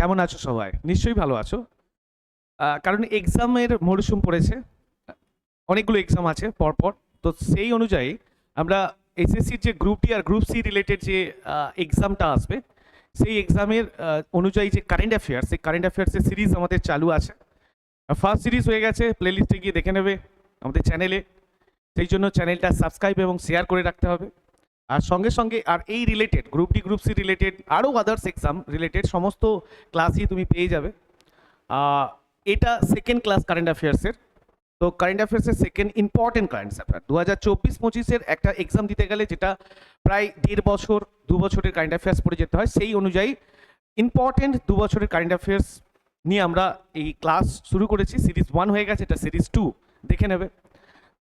কেমন আছো সবাই? নিশ্চয়ই ভালো আছো। কারণ এক্সামের মরশুম পড়েছে, অনেকগুলো এক্সাম আছে পরপর। তো সেই অনুযায়ী আমরা এসএসসির যে গ্রুপ ডি আর গ্রুপ সি রিলেটেড যে এক্সামটা আসবে, সেই এক্সামের অনুযায়ী যে কারেন্ট অ্যাফেয়ার্স, সেই কারেন্ট অ্যাফেয়ার্সের সিরিজ আমাদের চালু আছে। ফার্স্ট সিরিজ হয়ে গেছে, প্লেলিস্টে গিয়ে দেখে নেবে আমাদের চ্যানেলে। সেই জন্য চ্যানেলটা সাবস্ক্রাইব এবং শেয়ার করে রাখতে হবে। আর সঙ্গে সঙ্গে আর এই related group D group C related আরও আদার্স এক্সাম রিলেটেড সমস্ত ক্লাসই তুমি পেয়ে যাবে। এটা সেকেন্ড ক্লাস কারেন্ট অ্যাফেয়ার্সের। তো কারেন্ট অ্যাফেয়ার্সের সেকেন্ড ইম্পর্টেন্ট কারেন্ট অ্যাফেয়ার 2024-25-এর একটা এক্সাম দিতে গেলে যেটা প্রায় 1.5 বছর 2 বছরের কারেন্ট অ্যাফেয়ার্স পড়ে যেতে হয়, সেই অনুযায়ী ইম্পর্টেন্ট 2 বছরের কারেন্ট অ্যাফেয়ার্স নিয়ে আমরা এই ক্লাস শুরু করেছি। সিরিজ 1 হয়ে গেছে, এটা সিরিজ 2 দেখে নেবে।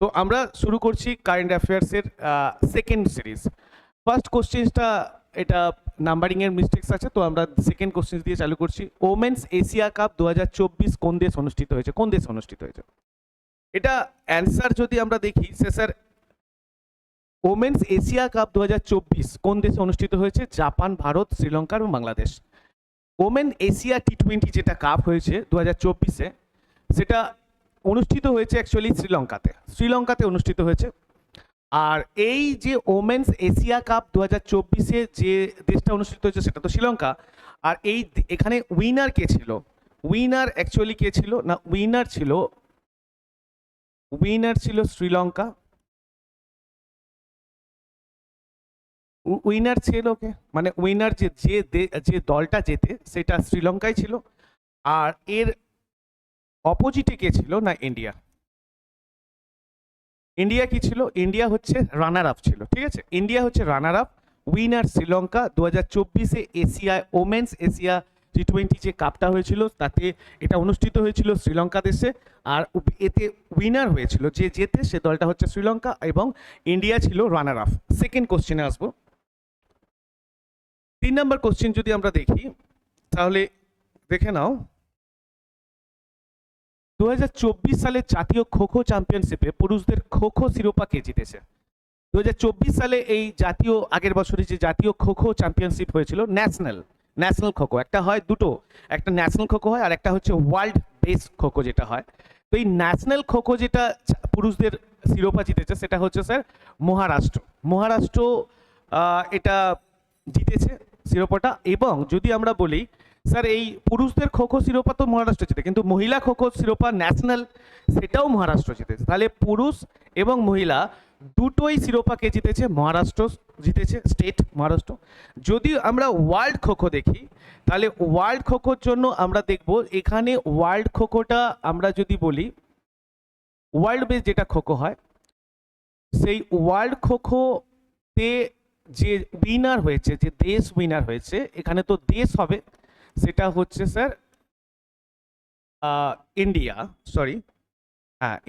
তো আমরা শুরু করছি কারেন্ট অ্যাফেয়ার্সের সেকেন্ড সিরিজ। ফার্স্ট কোশ্চেনটা এটা নাম্বারিংয়ের মিস্টেক্স আছে, তো আমরা সেকেন্ড কোশ্চেন দিয়ে চালু করছি। ওমেন্স এশিয়া কাপ 2024 কোন দেশ অনুষ্ঠিত হয়েছে? কোন দেশ অনুষ্ঠিত হয়েছে? এটা অ্যান্সার যদি আমরা দেখি সে স্যার, ওমেন্স এশিয়া কাপ 2024 কোন দেশে অনুষ্ঠিত হয়েছে? জাপান, ভারত, শ্রীলঙ্কা এবং বাংলাদেশ। ওমেন এশিয়া টি20 যেটা কাপ হয়েছে 2024-এ, সেটা অনুষ্ঠিত হয়েছে অ্যাকচুয়ালি শ্রীলঙ্কাতে অনুষ্ঠিত হয়েছে। আর এই যে ওমেন্স এশিয়া কাপ 2024-এ যে দেশটা অনুষ্ঠিত হয়েছে সেটা তো শ্রীলঙ্কা। আর এই এখানে উইনার কে ছিল? উইনার অ্যাকচুয়ালি কে ছিল না, উইনার ছিল শ্রীলঙ্কা। উইনার ছিল কে, মানে উইনার যে দলটা জেতে সেটা শ্রীলঙ্কায় ছিল। আর এর অপোজিটে কে ছিল না, ইন্ডিয়া কি ছিল? ইন্ডিয়া হচ্ছে রানার আপ ছিল। ঠিক আছে, ইন্ডিয়া হচ্ছে রানার আপ, উইনার শ্রীলঙ্কা। 2024-এ ওমেন্স এশিয়া টি20 যে কাপটা হয়েছিল তাতে এটা অনুষ্ঠিত হয়েছিল শ্রীলঙ্কা দেশে। আর এতে উইনার হয়েছিল যে জেতে, সে দলটা হচ্ছে শ্রীলঙ্কা, এবং ইন্ডিয়া ছিল রানার আপ। সেকেন্ড কোশ্চেনে আসবো। 3 নম্বর কোশ্চেন যদি আমরা দেখি তাহলে দেখে নাও, 2024 সালে জাতীয় খো খো চ্যাম্পিয়নশিপে পুরুষদের খো খো শিরোপা কে জিতেছে? 2024 সালে এই জাতীয়, আগের বছরে যে জাতীয় খো খো চ্যাম্পিয়নশিপ হয়েছিল, ন্যাশনাল খো খো, একটা হয় দুটো, একটা ন্যাশনাল খো খো হয় আর একটা হচ্ছে ওয়ার্ল্ড বেস খো খো যেটা হয়। তো এই ন্যাশনাল খো খো যেটা পুরুষদের শিরোপা জিতেছে সেটা হচ্ছে স্যার মহারাষ্ট্র এটা জিতেছে শিরোপাটা। এবং যদি আমরা বলি স্যার এই পুরুষদের খো খো শিরোপা তো মহারাষ্ট্র জিতে, কিন্তু মহিলা খো খো শিরোপা ন্যাশনাল সেটাও মহারাষ্ট্র জিতেছে। তাহলে পুরুষ এবং মহিলা দুটোই শিরোপাকে জিতেছে, মহারাষ্ট্র জিতেছে, স্টেট মহারাষ্ট্র। যদি আমরা ওয়ার্ল্ড খো খো দেখি তাহলে ওয়ার্ল্ড খো খোর জন্য আমরা দেখব এখানে ওয়ার্ল্ড খো খোটা আমরা যদি বলি ওয়ার্ল্ড বেস যেটা খো খো হয়, সেই ওয়ার্ল্ড খো খোতে যে উইনার হয়েছে, যে দেশ উইনার হয়েছে, এখানে তো দেশ হবে, সেটা হচ্ছে স্যার ইন্ডিয়া,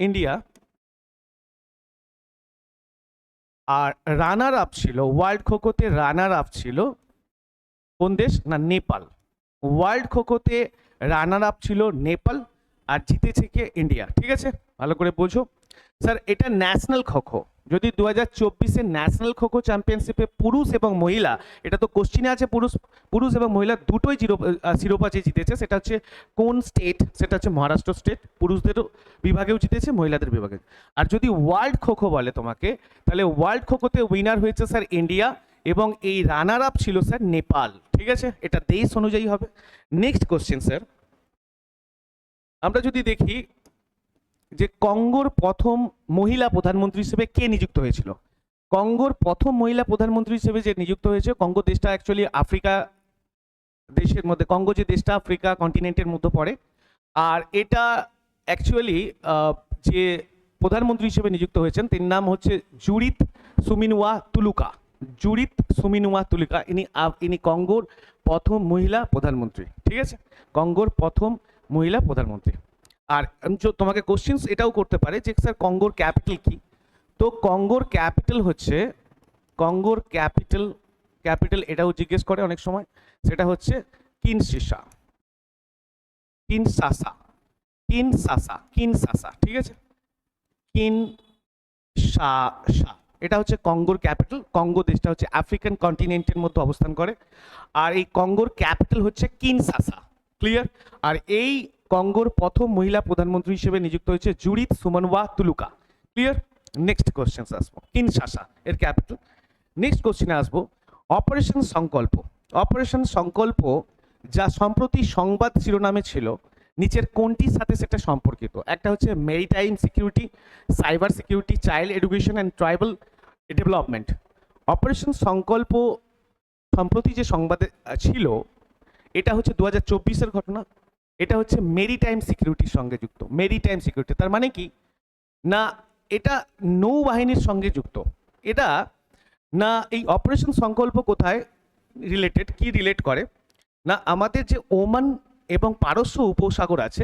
ইন্ডিয়া। আর রানার আপ ছিল ওয়ার্ল্ড খো খোতে, রানার আপ ছিল কোন দেশ না, নেপাল। ওয়ার্ল্ড খো খোতে রানার আপ ছিল নেপাল আর জিতেছে কে? ইন্ডিয়া। ঠিক আছে, ভালো করে বোঝো স্যার। এটা ন্যাশনাল খো খো। যদি 2024-এ ন্যাশনাল খো খো চ্যাম্পিয়নশিপে পুরুষ এবং মহিলা, এটা তো কোশ্চিনে আছে, পুরুষ এবং মহিলা দুটোই শিরোপা যে জিতেছে সেটা হচ্ছে কোন স্টেট? সেটা হচ্ছে মহারাষ্ট্র স্টেট। পুরুষদের বিভাগেও জিতেছে, মহিলাদের বিভাগে। আর যদি ওয়ার্ল্ড খো খো বলে তোমাকে, তাহলে ওয়ার্ল্ড খো খোতে উইনার হয়েছে স্যার ইন্ডিয়া, এবং এই রানার আপ ছিল স্যার নেপাল। ঠিক আছে, এটা দেশ অনুযায়ী হবে। নেক্সট কোশ্চেন স্যার, আমরা যদি দেখি যে কঙ্গোর প্রথম মহিলা প্রধানমন্ত্রী হিসেবে কে নিযুক্ত হয়েছিল? কঙ্গোর প্রথম মহিলা প্রধানমন্ত্রী হিসেবে যে নিযুক্ত হয়েছে, কঙ্গো দেশটা অ্যাকচুয়ালি আফ্রিকা দেশের মধ্যে, কঙ্গো যে দেশটা আফ্রিকা কন্টিনেন্টের মধ্যে পড়ে। আর এটা অ্যাকচুয়ালি যে প্রধানমন্ত্রী হিসেবে নিযুক্ত হয়েছেন তিন নাম হচ্ছে জুডিথ সুমিনুয়া তুলুকা। ইনি কঙ্গোর প্রথম মহিলা প্রধানমন্ত্রী। ঠিক আছে, কঙ্গোর প্রথম মহিলা প্রধানমন্ত্রী। আর তোমাকে কোশ্চেন এটাও করতে পারে যে স্যার কঙ্গোর ক্যাপিটাল কি? তো কঙ্গোর ক্যাপিটাল এটাও জিজ্ঞেস করে অনেক সময়, সেটা হচ্ছে কিনসাসা। ঠিক আছে, কিনসাসা, এটা হচ্ছে কঙ্গোর ক্যাপিটাল। কঙ্গো দেশটা হচ্ছে আফ্রিকান কন্টিনেন্টের মধ্যে অবস্থান করে, আর এই কঙ্গোর ক্যাপিটাল হচ্ছে কিনসাসা। ক্লিয়ার? আর এই কঙ্গোর প্রথম মহিলা প্রধানমন্ত্রী হিসেবে নিযুক্ত হয়েছে জুডিথ সুমনওয়া তুলুকা। ক্লিয়ার? নেক্সট কোশ্চেন আসবো, কিনশাসা এর ক্যাপিটাল। নেক্সট কোশ্চেনে আসবো অপারেশন সংকল্প। অপারেশন সংকল্প যা সম্প্রতি সংবাদ শিরোনামে ছিল, নিচের কোনটির সাথে সেটা সম্পর্কিত? একটা হচ্ছে maritime security, cyber security, child education and tribal development. Operation সংকল্প সম্প্রতি যে সংবাদে ছিল, এটা হচ্ছে 2024-এর ঘটনা। এটা হচ্ছে মেরিটাইম সিকিউরিটির সঙ্গে যুক্ত। মেরিটাইম সিকিউরিটি তার মানে কি না, এটা নৌবাহিনীর সঙ্গে যুক্ত। এটা না, এই অপারেশন সংকল্প কোথায় রিলেটেড, কি রিলেট করে না, আমাদের যে ওমান এবং পারস্য উপসাগর আছে,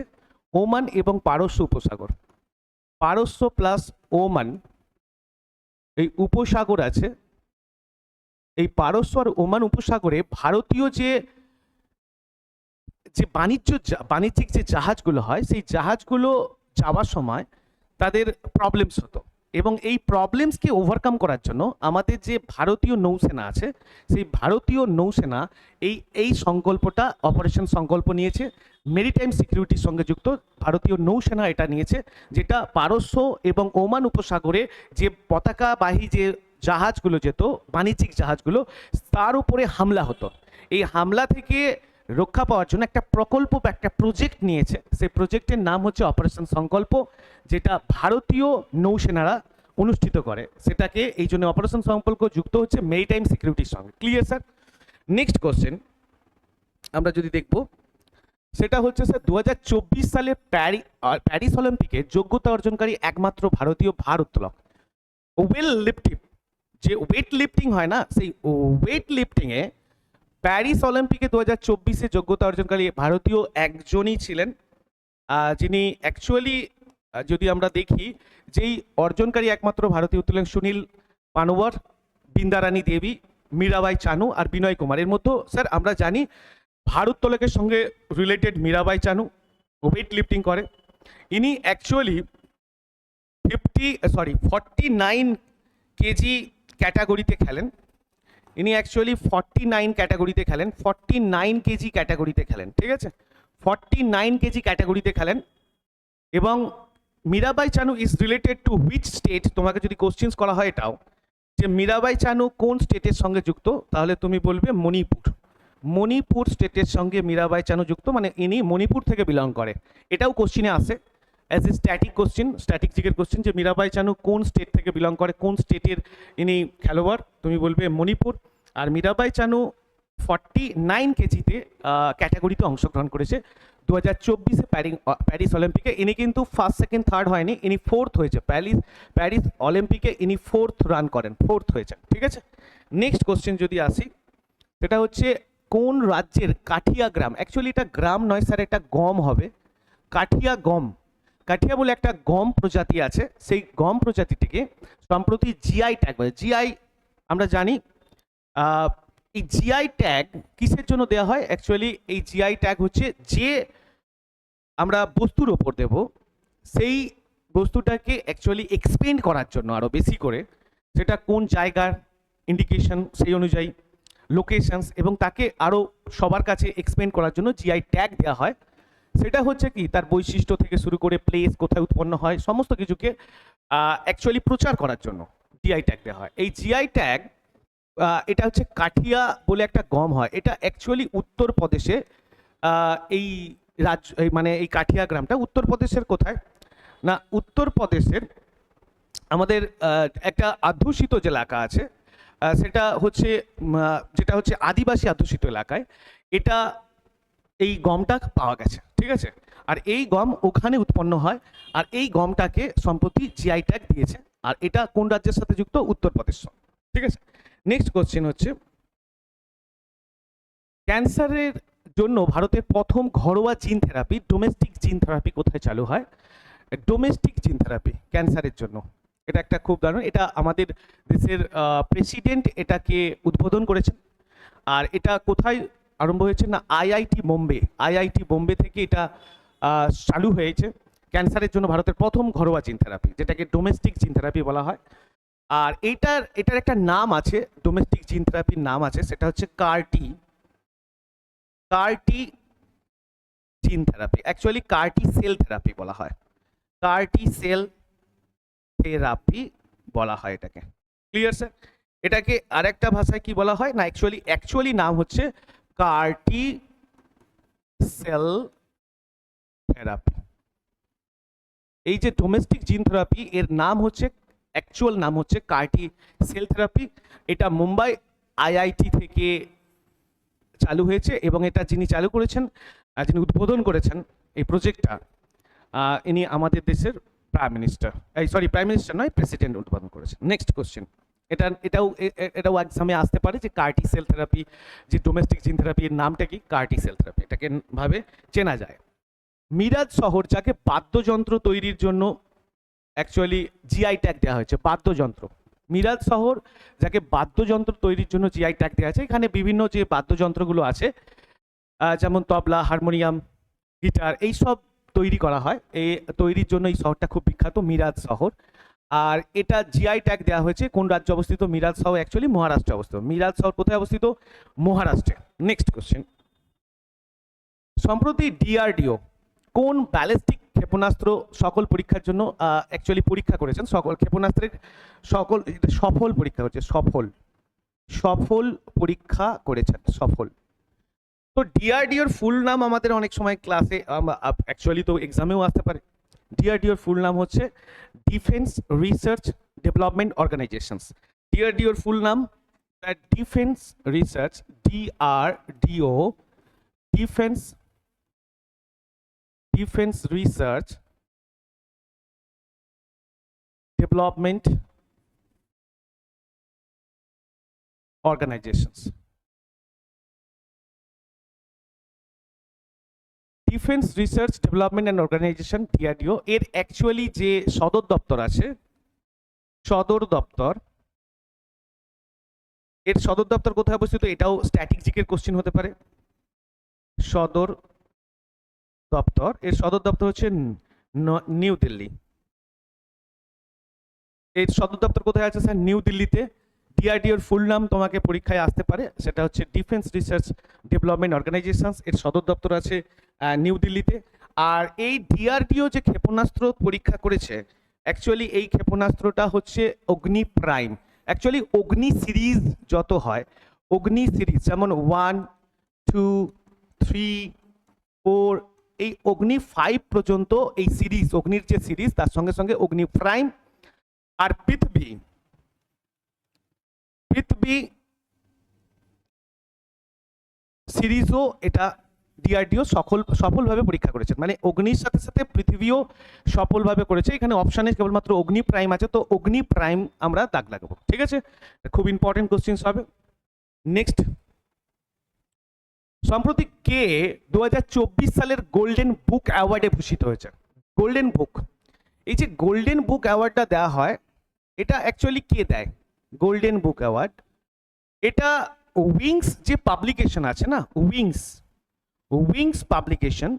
ওমান এবং পারস্য উপসাগর, পারস্য প্লাস ওমান এই উপসাগর আছে, এই পারস্য আর ওমান উপসাগরে ভারতীয় যে বাণিজ্যিক যে জাহাজগুলো হয়, সেই জাহাজগুলো যাওয়ার সময় তাদের প্রবলেমস হতো, এবং এই প্রবলেমসকে ওভারকাম করার জন্য আমাদের যে ভারতীয় নৌসেনা আছে, সেই ভারতীয় নৌসেনা এই সংকল্পটা, অপারেশন সংকল্প নিয়েছে। মেরিটাইম সিকিউরিটির সঙ্গে যুক্ত ভারতীয় নৌসেনা এটা নিয়েছে, যেটা পারস্য এবং ওমান উপসাগরে যে পতাকাবাহী যে জাহাজগুলো যেত, বাণিজ্যিক জাহাজগুলো, তার উপরে হামলা হতো। এই হামলা থেকে রক্ষা পাওয়ার জন্য একটা প্রকল্প বা একটা প্রজেক্ট নিয়েছে। সেই প্রজেক্টের নাম হচ্ছে অপারেশন সংকল্প, যেটা ভারতীয় নৌসেনারা অনুষ্ঠিত করে। সেটাকে এই জন্য অপারেশন সংকল্প যুক্ত হচ্ছে মেরিটাইম সিকিউরিটির সঙ্গে। Clear sir? নেক্সট কোশ্চেন আমরা যদি দেখব, সেটা হচ্ছে স্যার 2024 সালে প্যারিস অলিম্পিকে যোগ্যতা অর্জনকারী একমাত্র ভারতীয় ভারোত্তোলক। যে ওয়েট লিফটিং হয় না, সেই ওয়েট লিফটিংয়ে প্যারিস অলিম্পিকে 2024-এ যোগ্যতা অর্জনকারী ভারতীয় একজনই ছিলেন, যিনি অ্যাকচুয়ালি যদি আমরা দেখি, যেই অর্জনকারী একমাত্র ভারতীয় ছিলেন সুনীল পানওয়ার, বৃন্দারানী দেবী, মীরাবাই চানু আর বিনয় কুমার। এর মধ্যে স্যার আমরা জানি ভারোত্তোলকের সঙ্গে রিলেটেড মীরাবাই চানু ওয়েট লিফটিং করে। ইনি অ্যাকচুয়ালি 49 কেজি ক্যাটাগরিতে খেলেন। ইনি অ্যাকচুয়ালি 49 ক্যাটাগরিতে খেলেন, 49 কেজি ক্যাটাগরিতে খেলেন, ঠিক আছে? 49 কেজি ক্যাটাগরিতে খেলেন। এবং Mirabai Chanu is related to which state? তোমাকে যদি কোশ্চেন্স করা হয় এটাও, যে মীরাবাই চানু কোন স্টেটের সঙ্গে যুক্ত, তাহলে তুমি বলবে মণিপুর। মণিপুর স্টেটের সঙ্গে মীরাবাই চানু যুক্ত, মানে ইনি মণিপুর থেকে বিলং করে। এটাও কোশ্চিনে আসে as a static question, static জিকের কোশ্চেন, যে মীরাবাই চানু কোন স্টেট থেকে বিলং করে, কোন স্টেটের ইনি খেলোয়াড়, তুমি বলবে মণিপুর। আর মীরাবাই চানু 49 কেজিতে ক্যাটাগরিতে অংশগ্রহণ করেছে 2024-এ প্যারিস অলিম্পিকে। ইনি কিন্তু ফার্স্ট, সেকেন্ড, থার্ড হয়নি, ইনি ফোর্থ হয়েছে। প্যারিস অলিম্পিকে ইনি ফোর্থ রান করেন, ফোর্থ হয়েছে, ঠিক আছে? নেক্সট কোশ্চেন যদি আসি, সেটা হচ্ছে কোন রাজ্যের কাঠিয়া গ্রাম, অ্যাকচুয়ালি এটা গ্রাম নয় স্যার, এটা গম হবে, কাঠিয়া গম। কাঠিয়া বলে একটা গম প্রজাতি আছে, সেই গম প্রজাতিটিকে সম্প্রতি জিআই ট্যাগ বলে। জিআই আমরা জানি, এই জিআই ট্যাগ কিসের জন্য দেওয়া হয়? অ্যাকচুয়ালি এই জিআই ট্যাগ হচ্ছে যে আমরা বস্তুর ওপর দেব, সেই বস্তুটাকে অ্যাকচুয়ালি এক্সপ্লেন করার জন্য আরও বেশি করে, সেটা কোন জায়গার ইন্ডিকেশন, সেই অনুযায়ী লোকেশনস, এবং তাকে আরও সবার কাছে এক্সপ্লেন করার জন্য জিআই ট্যাগ দেওয়া হয়। সেটা হচ্ছে কি, তার বৈশিষ্ট্য থেকে শুরু করে প্লেস, কোথায় উৎপন্ন হয়, সমস্ত কিছুকে অ্যাকচুয়ালি প্রচার করার জন্য জিআই ট্যাগ দেওয়া হয়। এই জিআই ট্যাগ, এটা হচ্ছে কাঠিয়া বলে একটা গম হয়, এটা অ্যাকচুয়ালি উত্তরপ্রদেশে, এই রাজ্য, মানে এই কাঠিয়া গ্রামটা উত্তরপ্রদেশের কোথায় না, উত্তরপ্রদেশের আমাদের একটা অধ্যুষিত যে এলাকা আছে, সেটা হচ্ছে যেটা হচ্ছে আদিবাসী অধ্যুষিত এলাকায় এটা এই গমটা পাওয়া গেছে, ঠিক আছে? আর এই গম ওখানে উৎপন্ন হয়, আর এই গমটাকে সম্প্রতি জিআই ট্যাগ দিয়েছে। আর এটা কোন রাজ্যের সাথে যুক্ত? উত্তরপ্রদেশ, ঠিক আছে? নেক্সট কোশ্চেন হচ্ছে, ক্যান্সারের জন্য ভারতের প্রথম ঘরোয়া gene therapy, domestic gene therapy কোথায় চালু হয়? ডোমেস্টিক জিন থেরাপি ক্যান্সারের জন্য, এটা একটা খুব দারুণ, এটা আমাদের দেশের প্রেসিডেন্ট এটাকে উদ্বোধন করেছেন। আর এটা কোথায় আরম্ভ হয়েছে না, আইআইটি বোম্বে থেকে এটা চালু হয়েছে। ক্যান্সারের জন্য ভারতের প্রথম ঘরোয়া জিন থেরাপি, যেটাকে ডোমেস্টিক জিন থেরাপি বলা হয়। আর এটার একটা নাম আছে, ডোমেস্টিক জিন থেরাপির নাম আছে, সেটা হচ্ছে CAR T gene therapy, actually CAR T cell therapy বলা হয়, কার্টি সেল থেরাপি বলা হয় এটাকে। Clear sir? এটাকে আরেকটা ভাষায় কি বলা হয় না, অ্যাকচুয়ালি নাম হচ্ছে কার্টি সেল থেরাপি। এই যে ডোমেস্টিক জিন থেরাপি এর নাম হচ্ছে, অ্যাকচুয়াল নাম হচ্ছে কার্টি সেল থেরাপি। এটা মুম্বাই আইআইটি থেকে চালু হয়েছে এবং এটা যিনি চালু করেছেন, যিনি উদ্বোধন করেছেন এই প্রজেক্টটা, ইনি আমাদের দেশের প্রাইম মিনিস্টার, প্রাইম মিনিস্টার নয়, প্রেসিডেন্ট উদ্বোধন করেছেন। নেক্সট কোশ্চেন, এটাও এক্সামে আসতে পারে যে কার্টি সেল থেরাপি, যে ডোমেস্টিক জিন থেরাপি এর নামটা কি, কার্টি সেল থেরাপি, এটাকে ভাবে চেনা যায়। মিরাজ শহর যাকে বাদ্যযন্ত্র তৈরির জন্য অ্যাকচুয়ালি জিআই ট্যাগ দেওয়া হয়েছে, বাদ্যযন্ত্র, মিরাজ শহর যাকে বাদ্যযন্ত্র তৈরির জন্য জিআই ট্যাগ দেওয়া আছে। এখানে বিভিন্ন যে বাদ্যযন্ত্রগুলো আছে, যেমন তবলা, হারমোনিয়াম, গিটার, এই সব তৈরি করা হয়। এই তৈরির জন্য এই শহরটা খুব বিখ্যাত, মিরাজ শহর। আর এটা জিআই ট্যাগ দেওয়া হয়েছে কোন রাজ্যে অবস্থিত, মিরাজ শহর অ্যাকচুয়ালি মহারাষ্ট্রে অবস্থিত। মিরাজ শহর কোথায় অবস্থিত, মহারাষ্ট্রে। নেক্সট কোশ্চেন, সম্প্রতি ডিআরডিও কোন ব্যালিস্টিক ক্ষেপণাস্ত্র সকল পরীক্ষার জন্য অ্যাকচুয়ালি পরীক্ষা করেছেন, সকল ক্ষেপণাস্ত্রের সফল পরীক্ষা হচ্ছে, সফল পরীক্ষা করেছেন, সফল। তো ডিআরডিওর ফুল নাম আমাদের অনেক সময় ক্লাসে অ্যাকচুয়ালি তো এক্সামেও আসতে পারে। ডিআরডিওর ফুল নাম হচ্ছে ডিফেন্স রিসার্চ ডেভেলপমেন্ট অর্গানাইজেশনস। ডিআরডিওর ফুল নাম defence research, DRDO, defence research development organisations. Defence research development and organisation, DRDO, এর অ্যাকচুয়ালি যে সদর দপ্তর আছে, এর সদর দপ্তর কোথায় অবস্থিত, এটাও স্ট্যাটিক জিকের কোশ্চেন হতে পারে। সদর দপ্তর, এর সদর দপ্তর হচ্ছে নিউ দিল্লি। এর সদর দপ্তর কোথায় আছে স্যার, নিউ দিল্লিতে। ডিআরডিওর ফুল নাম তোমাকে পরীক্ষায় আসতে পারে, সেটা হচ্ছে ডিফেন্স রিসার্চ ডেভেলপমেন্ট অর্গানাইজেশনস, এর সদর দপ্তর আছে নিউ দিল্লিতে। আর এই ডিআরডিও যে ক্ষেপণাস্ত্র পরীক্ষা করেছে, অ্যাকচুয়ালি এই ক্ষেপণাস্ত্রটা হচ্ছে অগ্নি প্রাইম। অ্যাকচুয়ালি অগ্নি সিরিজ যত হয়, অগ্নি সিরিজ যেমন 1, 2, 3, 4, এই অগ্নি 5 পর্যন্ত এই সিরিজ, অগ্নির যে সিরিজ, তার সঙ্গে সঙ্গে অগ্নি প্রাইম আর পৃথিবী সিরিজও এটা ডিআরডিও সফলভাবে পরীক্ষা করেছে। মানে অগ্নির সাথে সাথে পৃথিবীও সফলভাবে করেছে। এখানে অপশানে কেবলমাত্র অগ্নি প্রাইম আছে, তো অগ্নি প্রাইম আমরা দাগ লাগাবো, ঠিক আছে? খুব ইম্পর্টেন্ট কোশ্চেন হবে। নেক্সট, সম্প্রতি কে 2024 সালের গোল্ডেন বুক অ্যাওয়ার্ডে ভূষিত হয়েছে? গোল্ডেন বুক, এই যে গোল্ডেন বুক অ্যাওয়ার্ডটা দেওয়া হয়, এটা অ্যাকচুয়ালি কে দেয় গোল্ডেন বুক অ্যাওয়ার্ড? এটা উইংস যে পাবলিকেশন আছে না, উইংস পাবলিকেশন,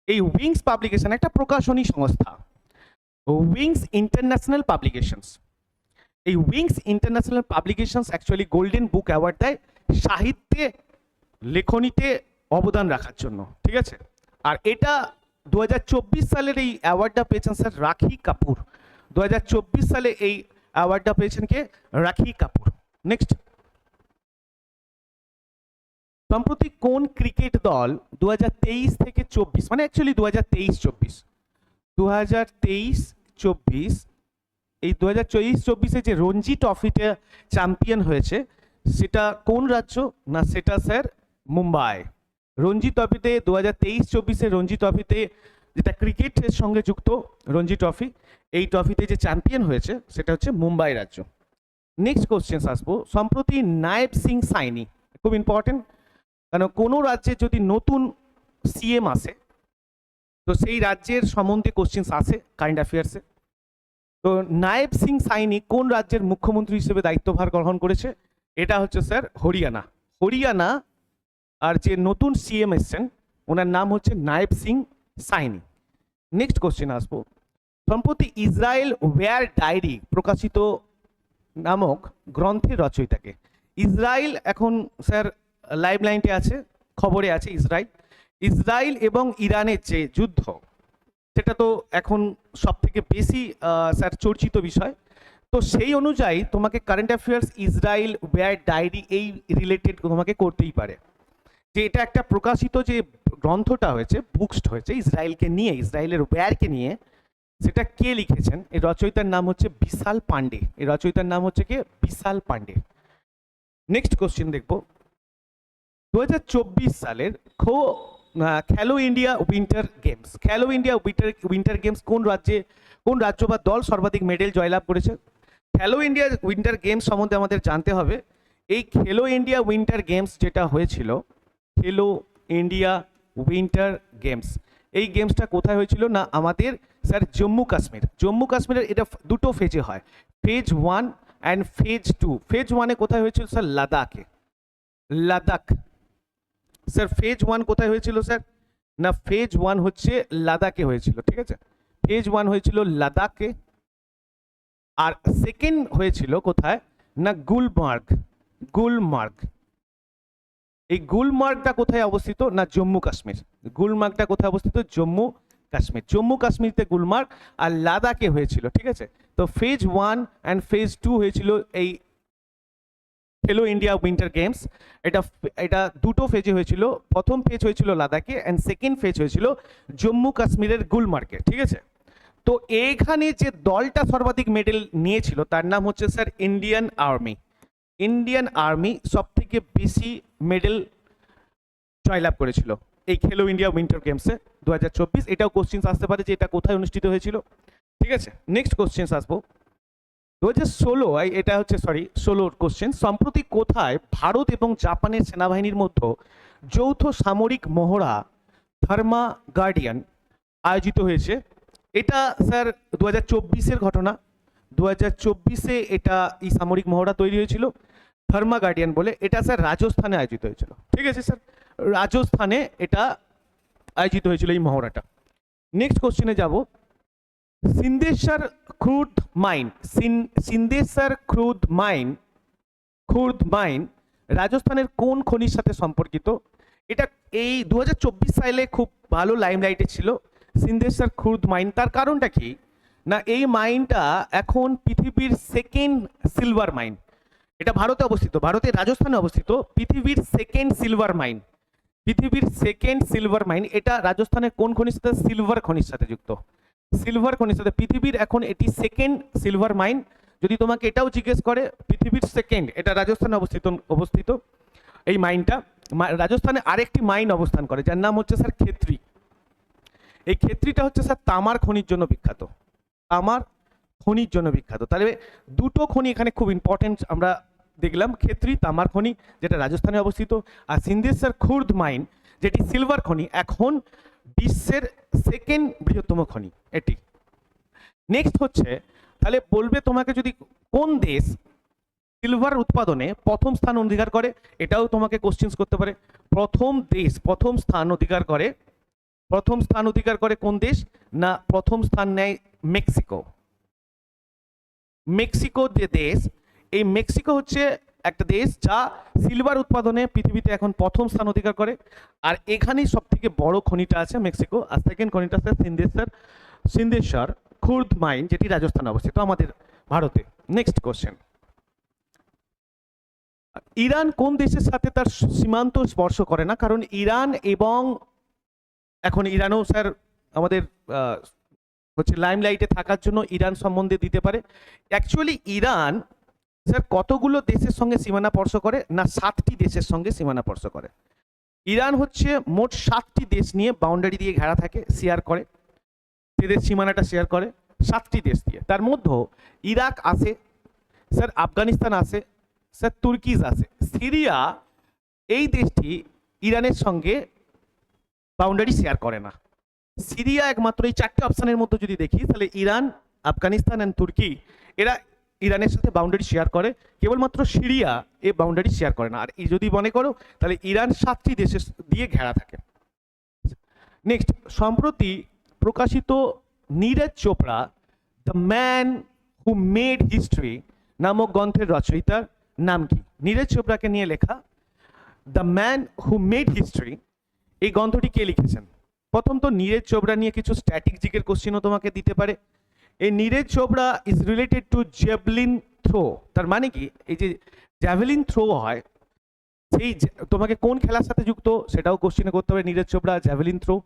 এই উইংস পাবলিকেশন একটা প্রকাশনী সংস্থা, উইংস ইন্টারন্যাশনাল পাবলিকেশনস। এই Wings international publications actually golden book award দেয় সাহিত্যে, লেখনীতে অবদান রাখার জন্য, ঠিক আছে? আর এটা 2024 সালের এই অ্যাওয়ার্ডটা পেয়েছেন স্যার রাখি কাপুর। 2024 সালে এই অ্যাওয়ার্ডটা পেয়েছেন কে? রাখি কাপুর। নেক্সট, সম্প্রতি কোন ক্রিকেট দল 2023 থেকে 24, মানে অ্যাকচুয়ালি 2023-24 এই 2023-24 যে রঞ্জি ট্রফিতে চ্যাম্পিয়ন হয়েছে, সেটা কোন রাজ্য? না সেটা স্যার মুম্বাই। রঞ্জি ট্রফিতে 2023-24 রঞ্জি ট্রফিতে, যেটা ক্রিকেটের সঙ্গে যুক্ত রঞ্জি ট্রফি, এই ট্রফিতে যে চ্যাম্পিয়ন হয়েছে সেটা হচ্ছে মুম্বাই রাজ্য। নেক্সট কোশ্চেন আসবো, সম্প্রতি নায়েব সিং সাইনি, খুব ইম্পর্টেন্ট, কারণ কোনো রাজ্যে যদি নতুন সিএম আসে তো সেই রাজ্যের সম্বন্ধে কোশ্চেন আসে কারেন্ট অ্যাফেয়ার্সে। তো নায়েব সিং সাইনি কোন রাজ্যের মুখ্যমন্ত্রী হিসেবে দায়িত্বভার গ্রহণ করেছে? এটা হচ্ছে স্যার হরিয়ানা। আর যে নতুন সিএম এসছেন ওনার নাম হচ্ছে নায়েব সিং সাইনি। নেক্সট কোশ্চেন আসবো, সম্প্রতি ইসরায়েল ওয়্যার ডায়েরি প্রকাশিত নামক গ্রন্থের রচয়িতাকে? ইসরায়েল এখন স্যার লাইভ লাইনটি আছে, খবরে আছে ইসরায়েল ইসরায়েল এবং ইরানের যে যুদ্ধ, সেটা তো এখন সব থেকে বেশি স্যার চর্চিত বিষয়। তো সেই অনুযায়ী তোমাকে current affairs Israel war diary এই রিলেটেড তোমাকে করতেই পারে। যে এটা একটা প্রকাশিত যে গ্রন্থটা হয়েছে, বুকস হয়েছে ইসরায়েলকে নিয়ে, ইসরায়েলের ওয়্যারকে নিয়ে, সেটা কে লিখেছেন? এই রচয়িতার নাম হচ্ছে বিশাল পান্ডে। এই রচয়িতার নাম হচ্ছে কে? বিশাল পান্ডে। নেক্সট কোশ্চেন দেখবো, 2024 সালের খেলো ইন্ডিয়া উইন্টার গেমস, খেলো ইন্ডিয়া উইন্টার গেমস কোন রাজ্য বা দল সর্বাধিক মেডেল জয়লাভ করেছে? খেলো ইন্ডিয়া উইন্টার গেমস সম্বন্ধে আমাদের জানতে হবে। এই খেলো ইন্ডিয়া উইন্টার গেমস যেটা হয়েছিল, খেলো ইন্ডিয়া উইন্টার গেমস, এই গেমসটা কোথায় হয়েছিল? না আমাদের স্যার জম্মু কাশ্মীরের। এটা দুটো ফেজে হয়, ফেজ 1 অ্যান্ড ফেজ 2। ফেজ 1-এ কোথায় হয়েছিল স্যার? লাদাখে। লাদাখ স্যার। ফেজ 1 কোথায় হয়েছিল স্যার? না ফেজ 1 হচ্ছে লাদাখে হয়েছিল, ঠিক আছে? ফেজ 1 হয়েছিল লাদাখে, আর সেকেন্ড হয়েছিল কোথায়? না গুলমার্গ। এই গুলমার্গটা কোথায় অবস্থিত? না জম্মু কাশ্মীর। গুলমার্গটা কোথায় অবস্থিত? জম্মু কাশ্মীরতে গুলমার্গ, আর লাদাখে হয়েছিল, ঠিক আছে? তো ফেজ 1 অ্যান্ড ফেজ 2 হয়েছিল এই খেলো ইন্ডিয়া উইন্টার গেমস। এটা দুটো ফেজে হয়েছিল। প্রথম ফেজ হয়েছিল লাদাখে অ্যান্ড সেকেন্ড ফেজ হয়েছিল জম্মু কাশ্মীরের গুলমার্গে, ঠিক আছে? তো এইখানে যে দলটা সর্বাধিক মেডেল নিয়েছিল তার নাম হচ্ছে স্যার ইন্ডিয়ান আর্মি সব থেকে বেশি মেডেল জয়লাভ করেছিল এই খেলো ইন্ডিয়া উইন্টার গেমসে 2024। এটাও কোশ্চেন আসতে পারে যে এটা কোথায় অনুষ্ঠিত হয়েছিল, ঠিক আছে? নেক্সট কোশ্চেন আসবো 2016, এটা হচ্ছে 16 কোশ্চেন। সম্প্রতি কোথায় ভারত এবং জাপানের সেনাবাহিনীর মধ্যে যৌথ সামরিক মহড়া থার্মা গার্ডিয়ান আয়োজিত হয়েছে? এটা স্যার 2024-এর ঘটনা। 2024-এ এটা এই সামরিক মহড়া তৈরি হয়েছিল থার্মা গার্ডিয়ান বলে। এটা স্যার রাজস্থানে আয়োজিত হয়েছিল, ঠিক আছে স্যার? রাজস্থানে এটা আয়োজিত হয়েছিল এই মহড়াটা। নেক্সট কোশ্চেনে যাব, সিন্ধেশ্বর খুর্দ মাইন রাজস্থানের কোন খনির সাথে সম্পর্কিত? এটা এই 2024 সালে খুব ভালো লাইমলাইটে ছিল সিন্ধেশ্বর খুর্দ মাইন। তার কারণটা কি? না এই মাইনটা এখন পৃথিবীর সেকেন্ড সিলভার মাইন। এটা ভারতে অবস্থিত, ভারতের রাজস্থানে অবস্থিত পৃথিবীর সেকেন্ড সিলভার মাইন। এটা রাজস্থানের কোন খনির সাথে? সিলভার খনির সাথে যুক্ত। সিলভার খনির সাথে পৃথিবীর এখন এটি সেকেন্ড সিলভার মাইন। যদি তোমাকে এটাও জিজ্ঞেস করে পৃথিবীর সেকেন্ড, এটা রাজস্থানে অবস্থিত এই মাইনটা। রাজস্থানে আরেকটি মাইন অবস্থান করে যার নাম হচ্ছে স্যার খেত্রি। এই ক্ষেত্রটা হচ্ছে স্যার তামার খনির জন্য বিখ্যাত, তাহলে দুটো খনি এখানে খুব ইম্পর্টেন্ট আমরা দেখলাম, ক্ষেত্রি তামার খনি যেটা রাজস্থানে অবস্থিত, আর সিন্ধেশ্বর খুর্দ মাইন যেটি সিলভার খনি, এখন বিশ্বের সেকেন্ড বৃহত্তম খনি এটি। নেক্সট হচ্ছে, তাহলে বলবে তোমাকে যদি কোন দেশ সিলভার উৎপাদনে প্রথম স্থান অধিকার করে, এটাও তোমাকে কোশ্চেন করতে পারে। প্রথম স্থান অধিকার করে কোন দেশ? না প্রথম স্থান নেয় মেক্সিকো যে দেশ, এই মেক্সিকো হচ্ছে একটা দেশ যা সিলভার উৎপাদনে পৃথিবীতে এখন প্রথম স্থান অধিকার করে। আর এখানেই সব থেকে বড় খনিটা আছে মেক্সিকো, আর সেকেন্ড খনিটা আছে সিন্ধেশ্বর খুর্দ মাইন যেটি রাজস্থানে অবস্থিত আমাদের ভারতে। নেক্সট কোশ্চেন, ইরান কোন দেশের সাথে তার সীমান্ত স্পর্শ করে না? কারণ ইরান এবং এখন ইরানও স্যার আমাদের হচ্ছে লাইমলাইটে থাকার জন্য ইরান সম্বন্ধে দিতে পারে। অ্যাকচুয়ালি ইরান স্যার কতগুলো দেশের সঙ্গে সীমানা স্পর্শ করে? না 7টি দেশের সঙ্গে সীমানা স্পর্শ করে। ইরান হচ্ছে মোট 7টি দেশ নিয়ে বাউন্ডারি দিয়ে ঘেরা থাকে, শেয়ার করে, সেদের সীমানাটা শেয়ার করে 7টি দেশ দিয়ে। তার মধ্যে ইরাক আছে স্যার, আফগানিস্তান আছে স্যার, তুর্কিজ আছে। সিরিয়া এই দেশটি ইরানের সঙ্গে বাউন্ডারি শেয়ার করে না। সিরিয়া একমাত্র এই 4টে অপশনের মধ্যে যদি দেখি তাহলে ইরান, আফগানিস্তান অ্যান্ড তুর্কি এরা ইরানের সাথে বাউন্ডারি শেয়ার করে, কেবলমাত্র সিরিয়া এই বাউন্ডারি শেয়ার করে না। আর এই যদি মনে করো তাহলে ইরান 7টি দেশের দিয়ে ঘেরা থাকে। নেক্সট, সম্প্রতি প্রকাশিত Neeraj Chopra the man who made history নামক গ্রন্থের রচয়িতার নাম কি? নীরজ চোপড়াকে নিয়ে লেখা the man who made history এই গ্রন্থটি কে লিখেছেন? প্রথম তো নীরজ চোপড়া নিয়ে কিছু স্ট্যাটিক জিকের কোশ্চেনও তোমাকে দিতে পারে। এই Neeraj Chopra is related to javelin throw. তার মানে কি, এই যে জ্যাভলিন থ্রো হয় সেই তোমাকে কোন খেলার সাথে যুক্ত সেটাও কোশ্চেনে করতে হবে। নীরজ চোপড়া জ্যাভলিন থ্রো,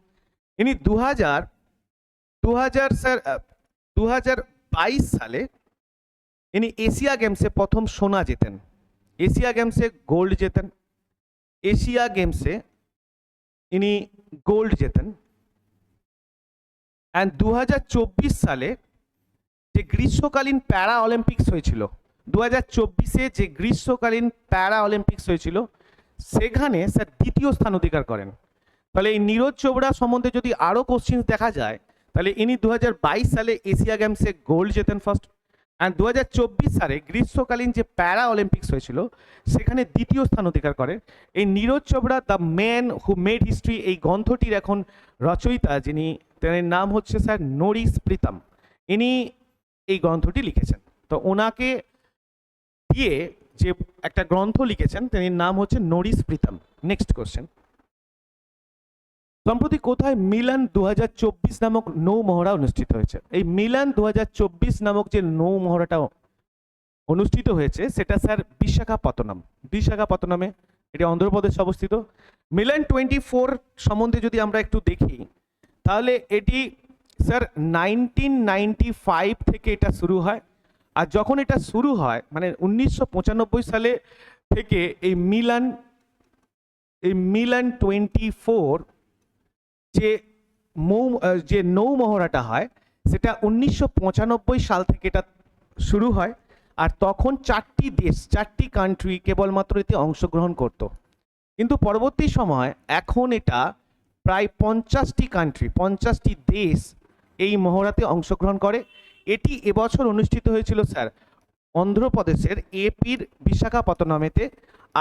ইনি 2022 সালে ইনি এশিয়া গেমসে প্রথম সোনা জেতেন, এশিয়া গেমসে গোল্ড জেতেন, এশিয়া গেমসে ইনি গোল্ড জেতেন। অ্যান্ড 2024 সালে যে গ্রীষ্মকালীন প্যারা অলিম্পিক্স হয়েছিল, 2024-এ যে গ্রীষ্মকালীন প্যারা অলিম্পিক্স হয়েছিল সেখানে স্যার দ্বিতীয় স্থান অধিকার করেন। তাহলে এই নীরজ চোপড়া সম্বন্ধে যদি আরও কোশ্চেন দেখা যায় তাহলে ইনি 2022 সালে এশিয়া গেমসে গোল্ড জেতেন ফার্স্ট, অ্যান্ড 2024 সালে গ্রীষ্মকালীন যে প্যারা অলিম্পিক্স হয়েছিল সেখানে দ্বিতীয় স্থান অধিকার করেন। এই Neeraj Chopra the man who made history এই গ্রন্থটির এখন রচয়িতা যিনি, তার নাম হচ্ছে স্যার নরিস প্রীতম। ইনি এই গ্রন্থটি লিখেছেন। তো ওনাকে দিয়ে যে একটা গ্রন্থ লিখেছেন তিনি নাম হচ্ছে নরিস প্রীতম। নেক্সট কোশ্চেন, সম্প্রতি কোথায় মিলান 2024 নামক নৌ মহড়া অনুষ্ঠিত হয়েছে? এই মিলান 2024 নামক যে নৌ মহড়াটা অনুষ্ঠিত হয়েছে সেটা স্যার বিশাখাপত্তনম, বিশাখাপত্তনমে, এটি অন্ধ্রপ্রদেশ অবস্থিত। মিলান 24 সম্বন্ধে যদি আমরা একটু দেখি তাহলে এটি স্যার 1995 থেকে এটা শুরু হয়। আর যখন এটা শুরু হয় মানে 1995 সালে থেকে এই মিলান 24 যে নৌ মহড়াটা হয় সেটা 1995 সাল থেকে এটা শুরু হয়। আর তখন 4টি দেশ, 4টি কান্ট্রি কেবলমাত্র এতে অংশগ্রহণ করত। কিন্তু পরবর্তী সময় এখন এটা প্রায় 50টি কান্ট্রি, 50টি দেশ এই মহড়াতে অংশগ্রহণ করে। এটি এবছর অনুষ্ঠিত হয়েছিল স্যার অন্ধ্রপ্রদেশের এপির বিশাখাপত্তনমেতে।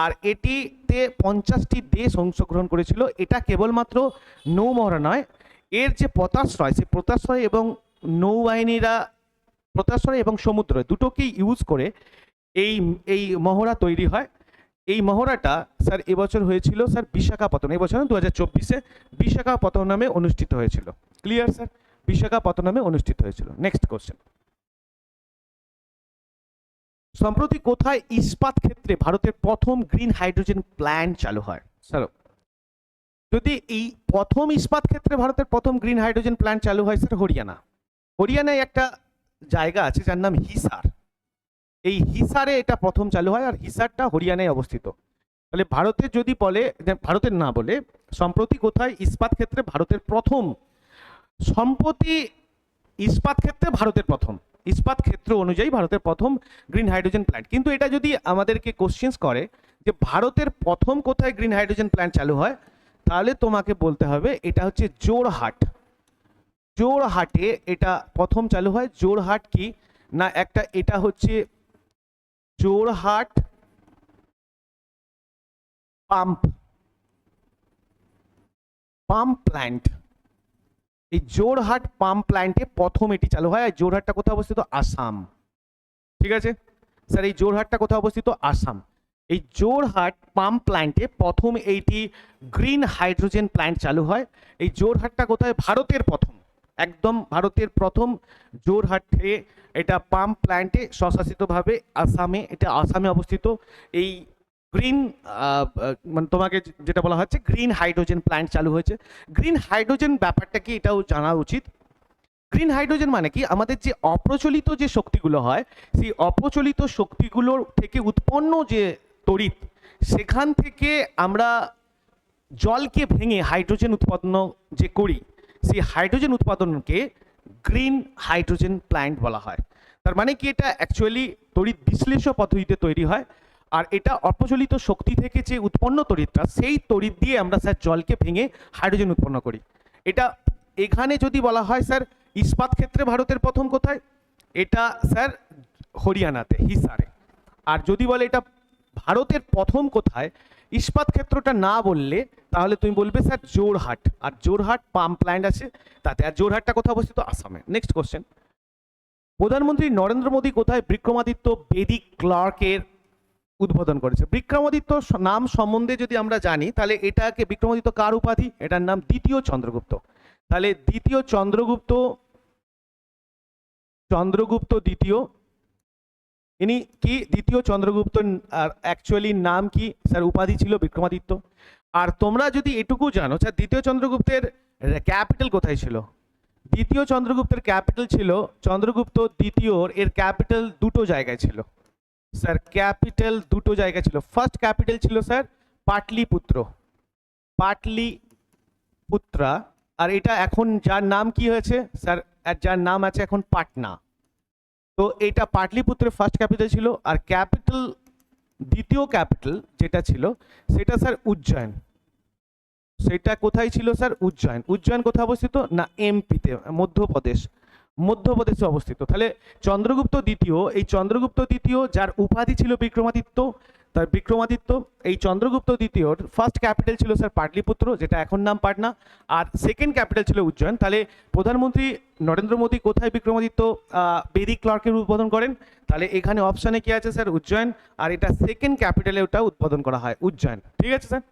আর এটিতে 50টি দেশ অংশগ্রহণ করেছিল। এটা কেবলমাত্র নৌ মহড়া নয়, এর যে পতাশ্রয়, সে পতাশ্রয় এবং নৌবাহিনীরা পতাশ্রয় এবং সমুদ্র দুটোকেই ইউজ করে এই মহড়া তৈরি হয়। এই মহড়াটা স্যার এবছর হয়েছিল স্যার বিশাখাপত্তনম, এবছর 2024-এ বিশাখাপত্তনমে অনুষ্ঠিত হয়েছিল। Clear sir? বিশাখাপত্তনমে অনুষ্ঠিত হয়েছিল। নেক্সট কোশ্চেন, সম্প্রতি কোথায় ইস্পাত ক্ষেত্রে ভারতের প্রথম গ্রিন হাইড্রোজেন প্ল্যান্ট চালু হয়? স্যার যদি এই প্রথম ইস্পাত ক্ষেত্রে ভারতের প্রথম গ্রিন হাইড্রোজেন প্ল্যান্ট চালু হয় স্যার হরিয়ানা, হরিয়ানায় একটা জায়গা আছে যার নাম হিসার। এই হিসারে এটা প্রথম চালু হয় আর হিসারটা হরিয়ানায় অবস্থিত। তাহলে ভারতের যদি বলে, ভারতের না বলে সম্প্রতি কোথায় ইস্পাত ক্ষেত্রে ভারতের প্রথম, সম্প্রতি ইস্পাত ক্ষেত্রে ভারতের প্রথম, ইস্পাত ক্ষেত্র অনুযায়ী ভারতের প্রথম গ্রিন হাইড্রোজেন প্ল্যান্ট। কিন্তু এটা যদি আমাদেরকে কোশ্চেন্স করে যে ভারতের প্রথম কোথায় গ্রিন হাইড্রোজেন প্ল্যান্ট চালু হয় তাহলে তোমাকে বলতে হবে এটা হচ্ছে জোরহাট। জোরহাটে এটা প্রথম চালু হয়। জোরহাট কি না একটা, এটা হচ্ছে জোরহাট পাম্প প্ল্যান্ট। এই জোরহাট পাম্প প্ল্যান্টে প্রথম এটি চালু হয়। আর জোরহাটটা কোথায় অবস্থিত? আসাম। ঠিক আছে স্যার, এই জোরহাটটা কোথায় অবস্থিত? আসাম। এই জোরহাট পাম্প প্ল্যান্টে প্রথম এইটি গ্রিন হাইড্রোজেন প্ল্যান্ট চালু হয়। এই জোরহাটটা কোথায়? ভারতের প্রথম, একদম ভারতের প্রথম জোরহাটে এটা পাম্প প্ল্যান্টে স্বশাসিতভাবে আসামে, এটা আসামে অবস্থিত। এই গ্রিন মানে তোমাকে যেটা বলা হচ্ছে গ্রিন হাইড্রোজেন প্ল্যান্ট চালু হয়েছে। গ্রিন হাইড্রোজেন ব্যাপারটা কি এটাও জানা উচিত। গ্রিন হাইড্রোজেন মানে কি, আমাদের যে অপ্রচলিত যে শক্তিগুলো হয় সেই অপ্রচলিত শক্তিগুলোর থেকে উৎপন্ন যে তড়িৎ, সেখান থেকে আমরা জলকে ভেঙে হাইড্রোজেন উৎপাদন যে করি, সেই হাইড্রোজেন উৎপাদনকে গ্রিন হাইড্রোজেন প্ল্যান্ট বলা হয়। তার মানে কি, এটা অ্যাকচুয়ালি তড়িৎ বিশ্লেষ্য পদ্ধতিতে তৈরি হয়। আর এটা অপ্রচলিত শক্তি থেকে যে উৎপন্ন তড়িৎটা, সেই তড়িৎ দিয়ে আমরা স্যার জলকে ভেঙে হাইড্রোজেন উৎপন্ন করি। এটা এখানে যদি বলা হয় স্যার ইস্পাত ক্ষেত্রে ভারতের প্রথম কোথায়, এটা স্যার হরিয়ানাতে হিসারে। আর যদি বলে এটা ভারতের প্রথম কোথায়, ইস্পাত ক্ষেত্রটা না বললে তাহলে তুমি বলবে স্যার জোরহাট। আর জোরহাট পাম্প প্ল্যান্ট আছে তাতে। আর জোরহাটটা কোথায় অবস্থিত? আসামে। নেক্সট কোশ্চেন, প্রধানমন্ত্রী নরেন্দ্র মোদী কোথায় বিক্রমাদিত্য বেদি ক্লার্কের উদ্বোধন করেছে। বিক্রমাদিত্য নাম সম্বন্ধে যদি আমরা জানি তাহলে এটাকে বিক্রমাদিত্য কার উপাধি? এটার নাম দ্বিতীয় চন্দ্রগুপ্ত। তাহলে দ্বিতীয় চন্দ্রগুপ্ত, চন্দ্রগুপ্ত দ্বিতীয়, ইনি কি দ্বিতীয় চন্দ্রগুপ্ত, আর অ্যাকচুয়ালি নাম কি স্যার? উপাধি ছিল বিক্রমাদিত্য। আর তোমরা যদি এটুকু জানো স্যার দ্বিতীয় চন্দ্রগুপ্তের ক্যাপিটাল কোথায় ছিল? দ্বিতীয় চন্দ্রগুপ্তের ক্যাপিটাল ছিল, চন্দ্রগুপ্ত দ্বিতীয়র এর ক্যাপিটাল দুটো জায়গায় ছিল স্যার, ক্যাপিটাল দুটো জায়গায় ছিল। ফার্স্ট ক্যাপিটাল ছিল স্যার পাটলিপুত্র, পাটলিপুত্রা, আর এটা এখন যার নাম কি হয়েছে স্যার? যার নাম আছে এখন পাটনা। তো এটা পাটলিপুত্রের ফার্স্ট ক্যাপিটাল ছিল, আর ক্যাপিটাল দ্বিতীয় ক্যাপিটাল যেটা ছিল সেটা স্যার উজ্জয়ন। সেটা কোথায় ছিল স্যার? উজ্জয়ন। উজ্জয়ন কোথায় অবস্থিত? না এমপিতে, মধ্যপ্রদেশ, মধ্যপ্রদেশে অবস্থিত। তাহলে চন্দ্রগুপ্ত দ্বিতীয়, এই চন্দ্রগুপ্ত দ্বিতীয় যার উপাধি ছিল বিক্রমাদিত্য, তার বিক্রমাদিত্য, এই চন্দ্রগুপ্ত দ্বিতীয়র ফার্স্ট ক্যাপিটাল ছিল স্যার পাটলিপুত্র, যেটা এখন নাম পাটনা, আর সেকেন্ড ক্যাপিটাল ছিল উজ্জয়ন। তাহলে প্রধানমন্ত্রী নরেন্দ্র মোদী কোথায় বিক্রমাদিত্য বেরি ক্লার্কের উদ্বোধন করেন? তাহলে এখানে অপশানে কি আছে স্যার? উজ্জয়ন। আর এটা সেকেন্ড ক্যাপিটালে ওটা উদ্বোধন করা হয়, উজ্জয়ন। ঠিক আছে স্যার,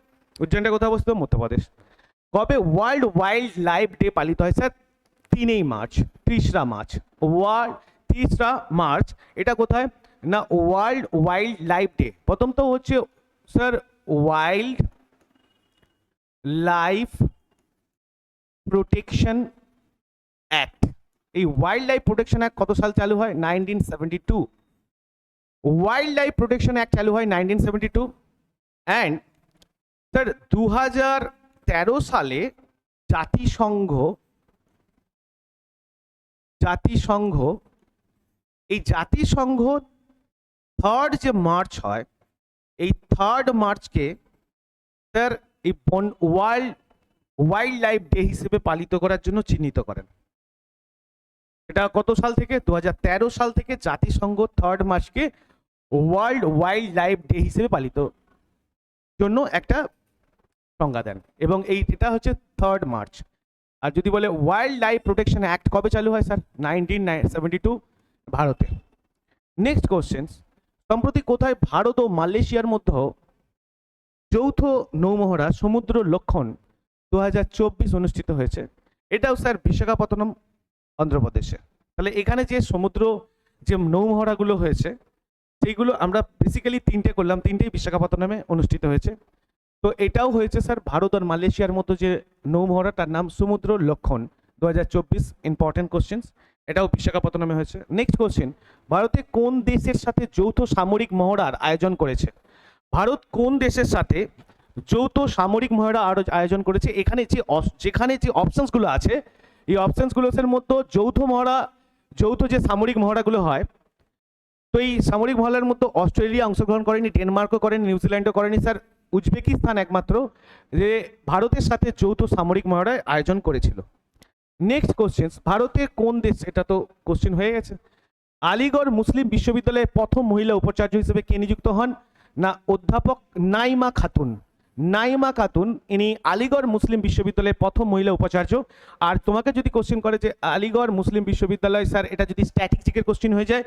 উজ্জয়নটা কোথায় অবস্থিত? মধ্যপ্রদেশ। কবে ওয়ার্ল্ড ওয়াইল্ড লাইফ ডে পালিত হয় স্যার? 3 মার্চ, 3রা মার্চ, ওয়ার্ল্ড 3রা মার্চ। এটা কোথায়? না ওয়ার্ল্ড ওয়াইল্ড লাইফ ডে। প্রথম তো হচ্ছে sir wild life protection act. এই ওয়াইল্ড লাইফ প্রোটেকশন অ্যাক্ট কত সাল চালু হয়? 1972। ওয়াইল্ড লাইফ প্রোটেকশন অ্যাক্ট চালু হয় 1972। অ্যান্ড স্যার 2013 সালে জাতিসংঘ, এই জাতিসংঘ থার্ড যে মার্চ হয়, এই থার্ড মার্চকে স্যার এই ওয়াইল্ড লাইফ ডে হিসেবে পালিত করার জন্য চিহ্নিত করেন। এটা কত সাল থেকে? 2013 সাল থেকে জাতিসংঘ থার্ড মার্চকে ওয়ার্ল্ড ওয়াইল্ড লাইফ ডে হিসেবে পালিত জন্য একটা সংজ্ঞা দেন, এবং এটা হচ্ছে থার্ড মার্চ। আর যদি বলে ওয়াইল্ড লাইফ প্রোটেকশন অ্যাক্ট কবে চালু হয় স্যার? 1972 ভারতে। নেক্সট কোশ্চেন, সম্প্রতি কোথায় ভারত ও মালয়েশিয়ার মধ্যে যৌথ নৌমহড়া সমুদ্র লক্ষণ 2024 অনুষ্ঠিত হয়েছে? এটাও স্যার বিশাখাপত্তনম, অন্ধ্রপ্রদেশে। তাহলে এখানে যে সমুদ্র যে নৌমহড়াগুলো হয়েছে সেইগুলো আমরা বেসিক্যালি 3টে করলাম, 3টেই বিশাখাপত্তনমে অনুষ্ঠিত হয়েছে। তো এটাও হয়েছে স্যার ভারত আর মালয়েশিয়ার মধ্যে যে নৌমহড়া, তার নাম সমুদ্র লক্ষণ 2024। ইম্পর্টেন্ট কোশ্চেন্স, এটাও বিশাখাপত্তনমে হয়েছে। নেক্সট কোশ্চেন, ভারতে কোন দেশের সাথে যৌথ সামরিক মহড়ার আয়োজন করেছে? ভারত কোন দেশের সাথে যৌথ সামরিক মহড়া আয়োজন করেছে? এখানে যেখানে যে অপশনসগুলো আছে, এই অপশনসগুলোর মধ্যে যৌথ যে সামরিক মহড়াগুলো হয়, তো এই সামরিক মহড়ার মধ্যে অস্ট্রেলিয়া অংশগ্রহণ করেনি, ডেনমার্কও করেনি, নিউজিল্যান্ডও করেনি স্যার, উজবেকিস্তান একমাত্র যে ভারতের সাথে যৌথ সামরিক মহড়ার আয়োজন করেছিল। নেক্সট কোশ্চেন, ভারতের কোন দেশ, এটা তো কোশ্চেন হয়ে গেছে। আলিগড় মুসলিম বিশ্ববিদ্যালয়ের প্রথম মহিলা উপাচার্য হিসেবে কে নিযুক্ত হন? না অধ্যাপক নাইমা খাতুন। নাইমা খাতুন, ইনি আলিগড় মুসলিম বিশ্ববিদ্যালয়ের প্রথম মহিলা উপাচার্য। আর তোমাকে যদি কোশ্চেন করে যে আলিগড় মুসলিম বিশ্ববিদ্যালয় স্যার, এটা যদি স্ট্যাটিস্টিকের কোশ্চেন হয়ে যায়,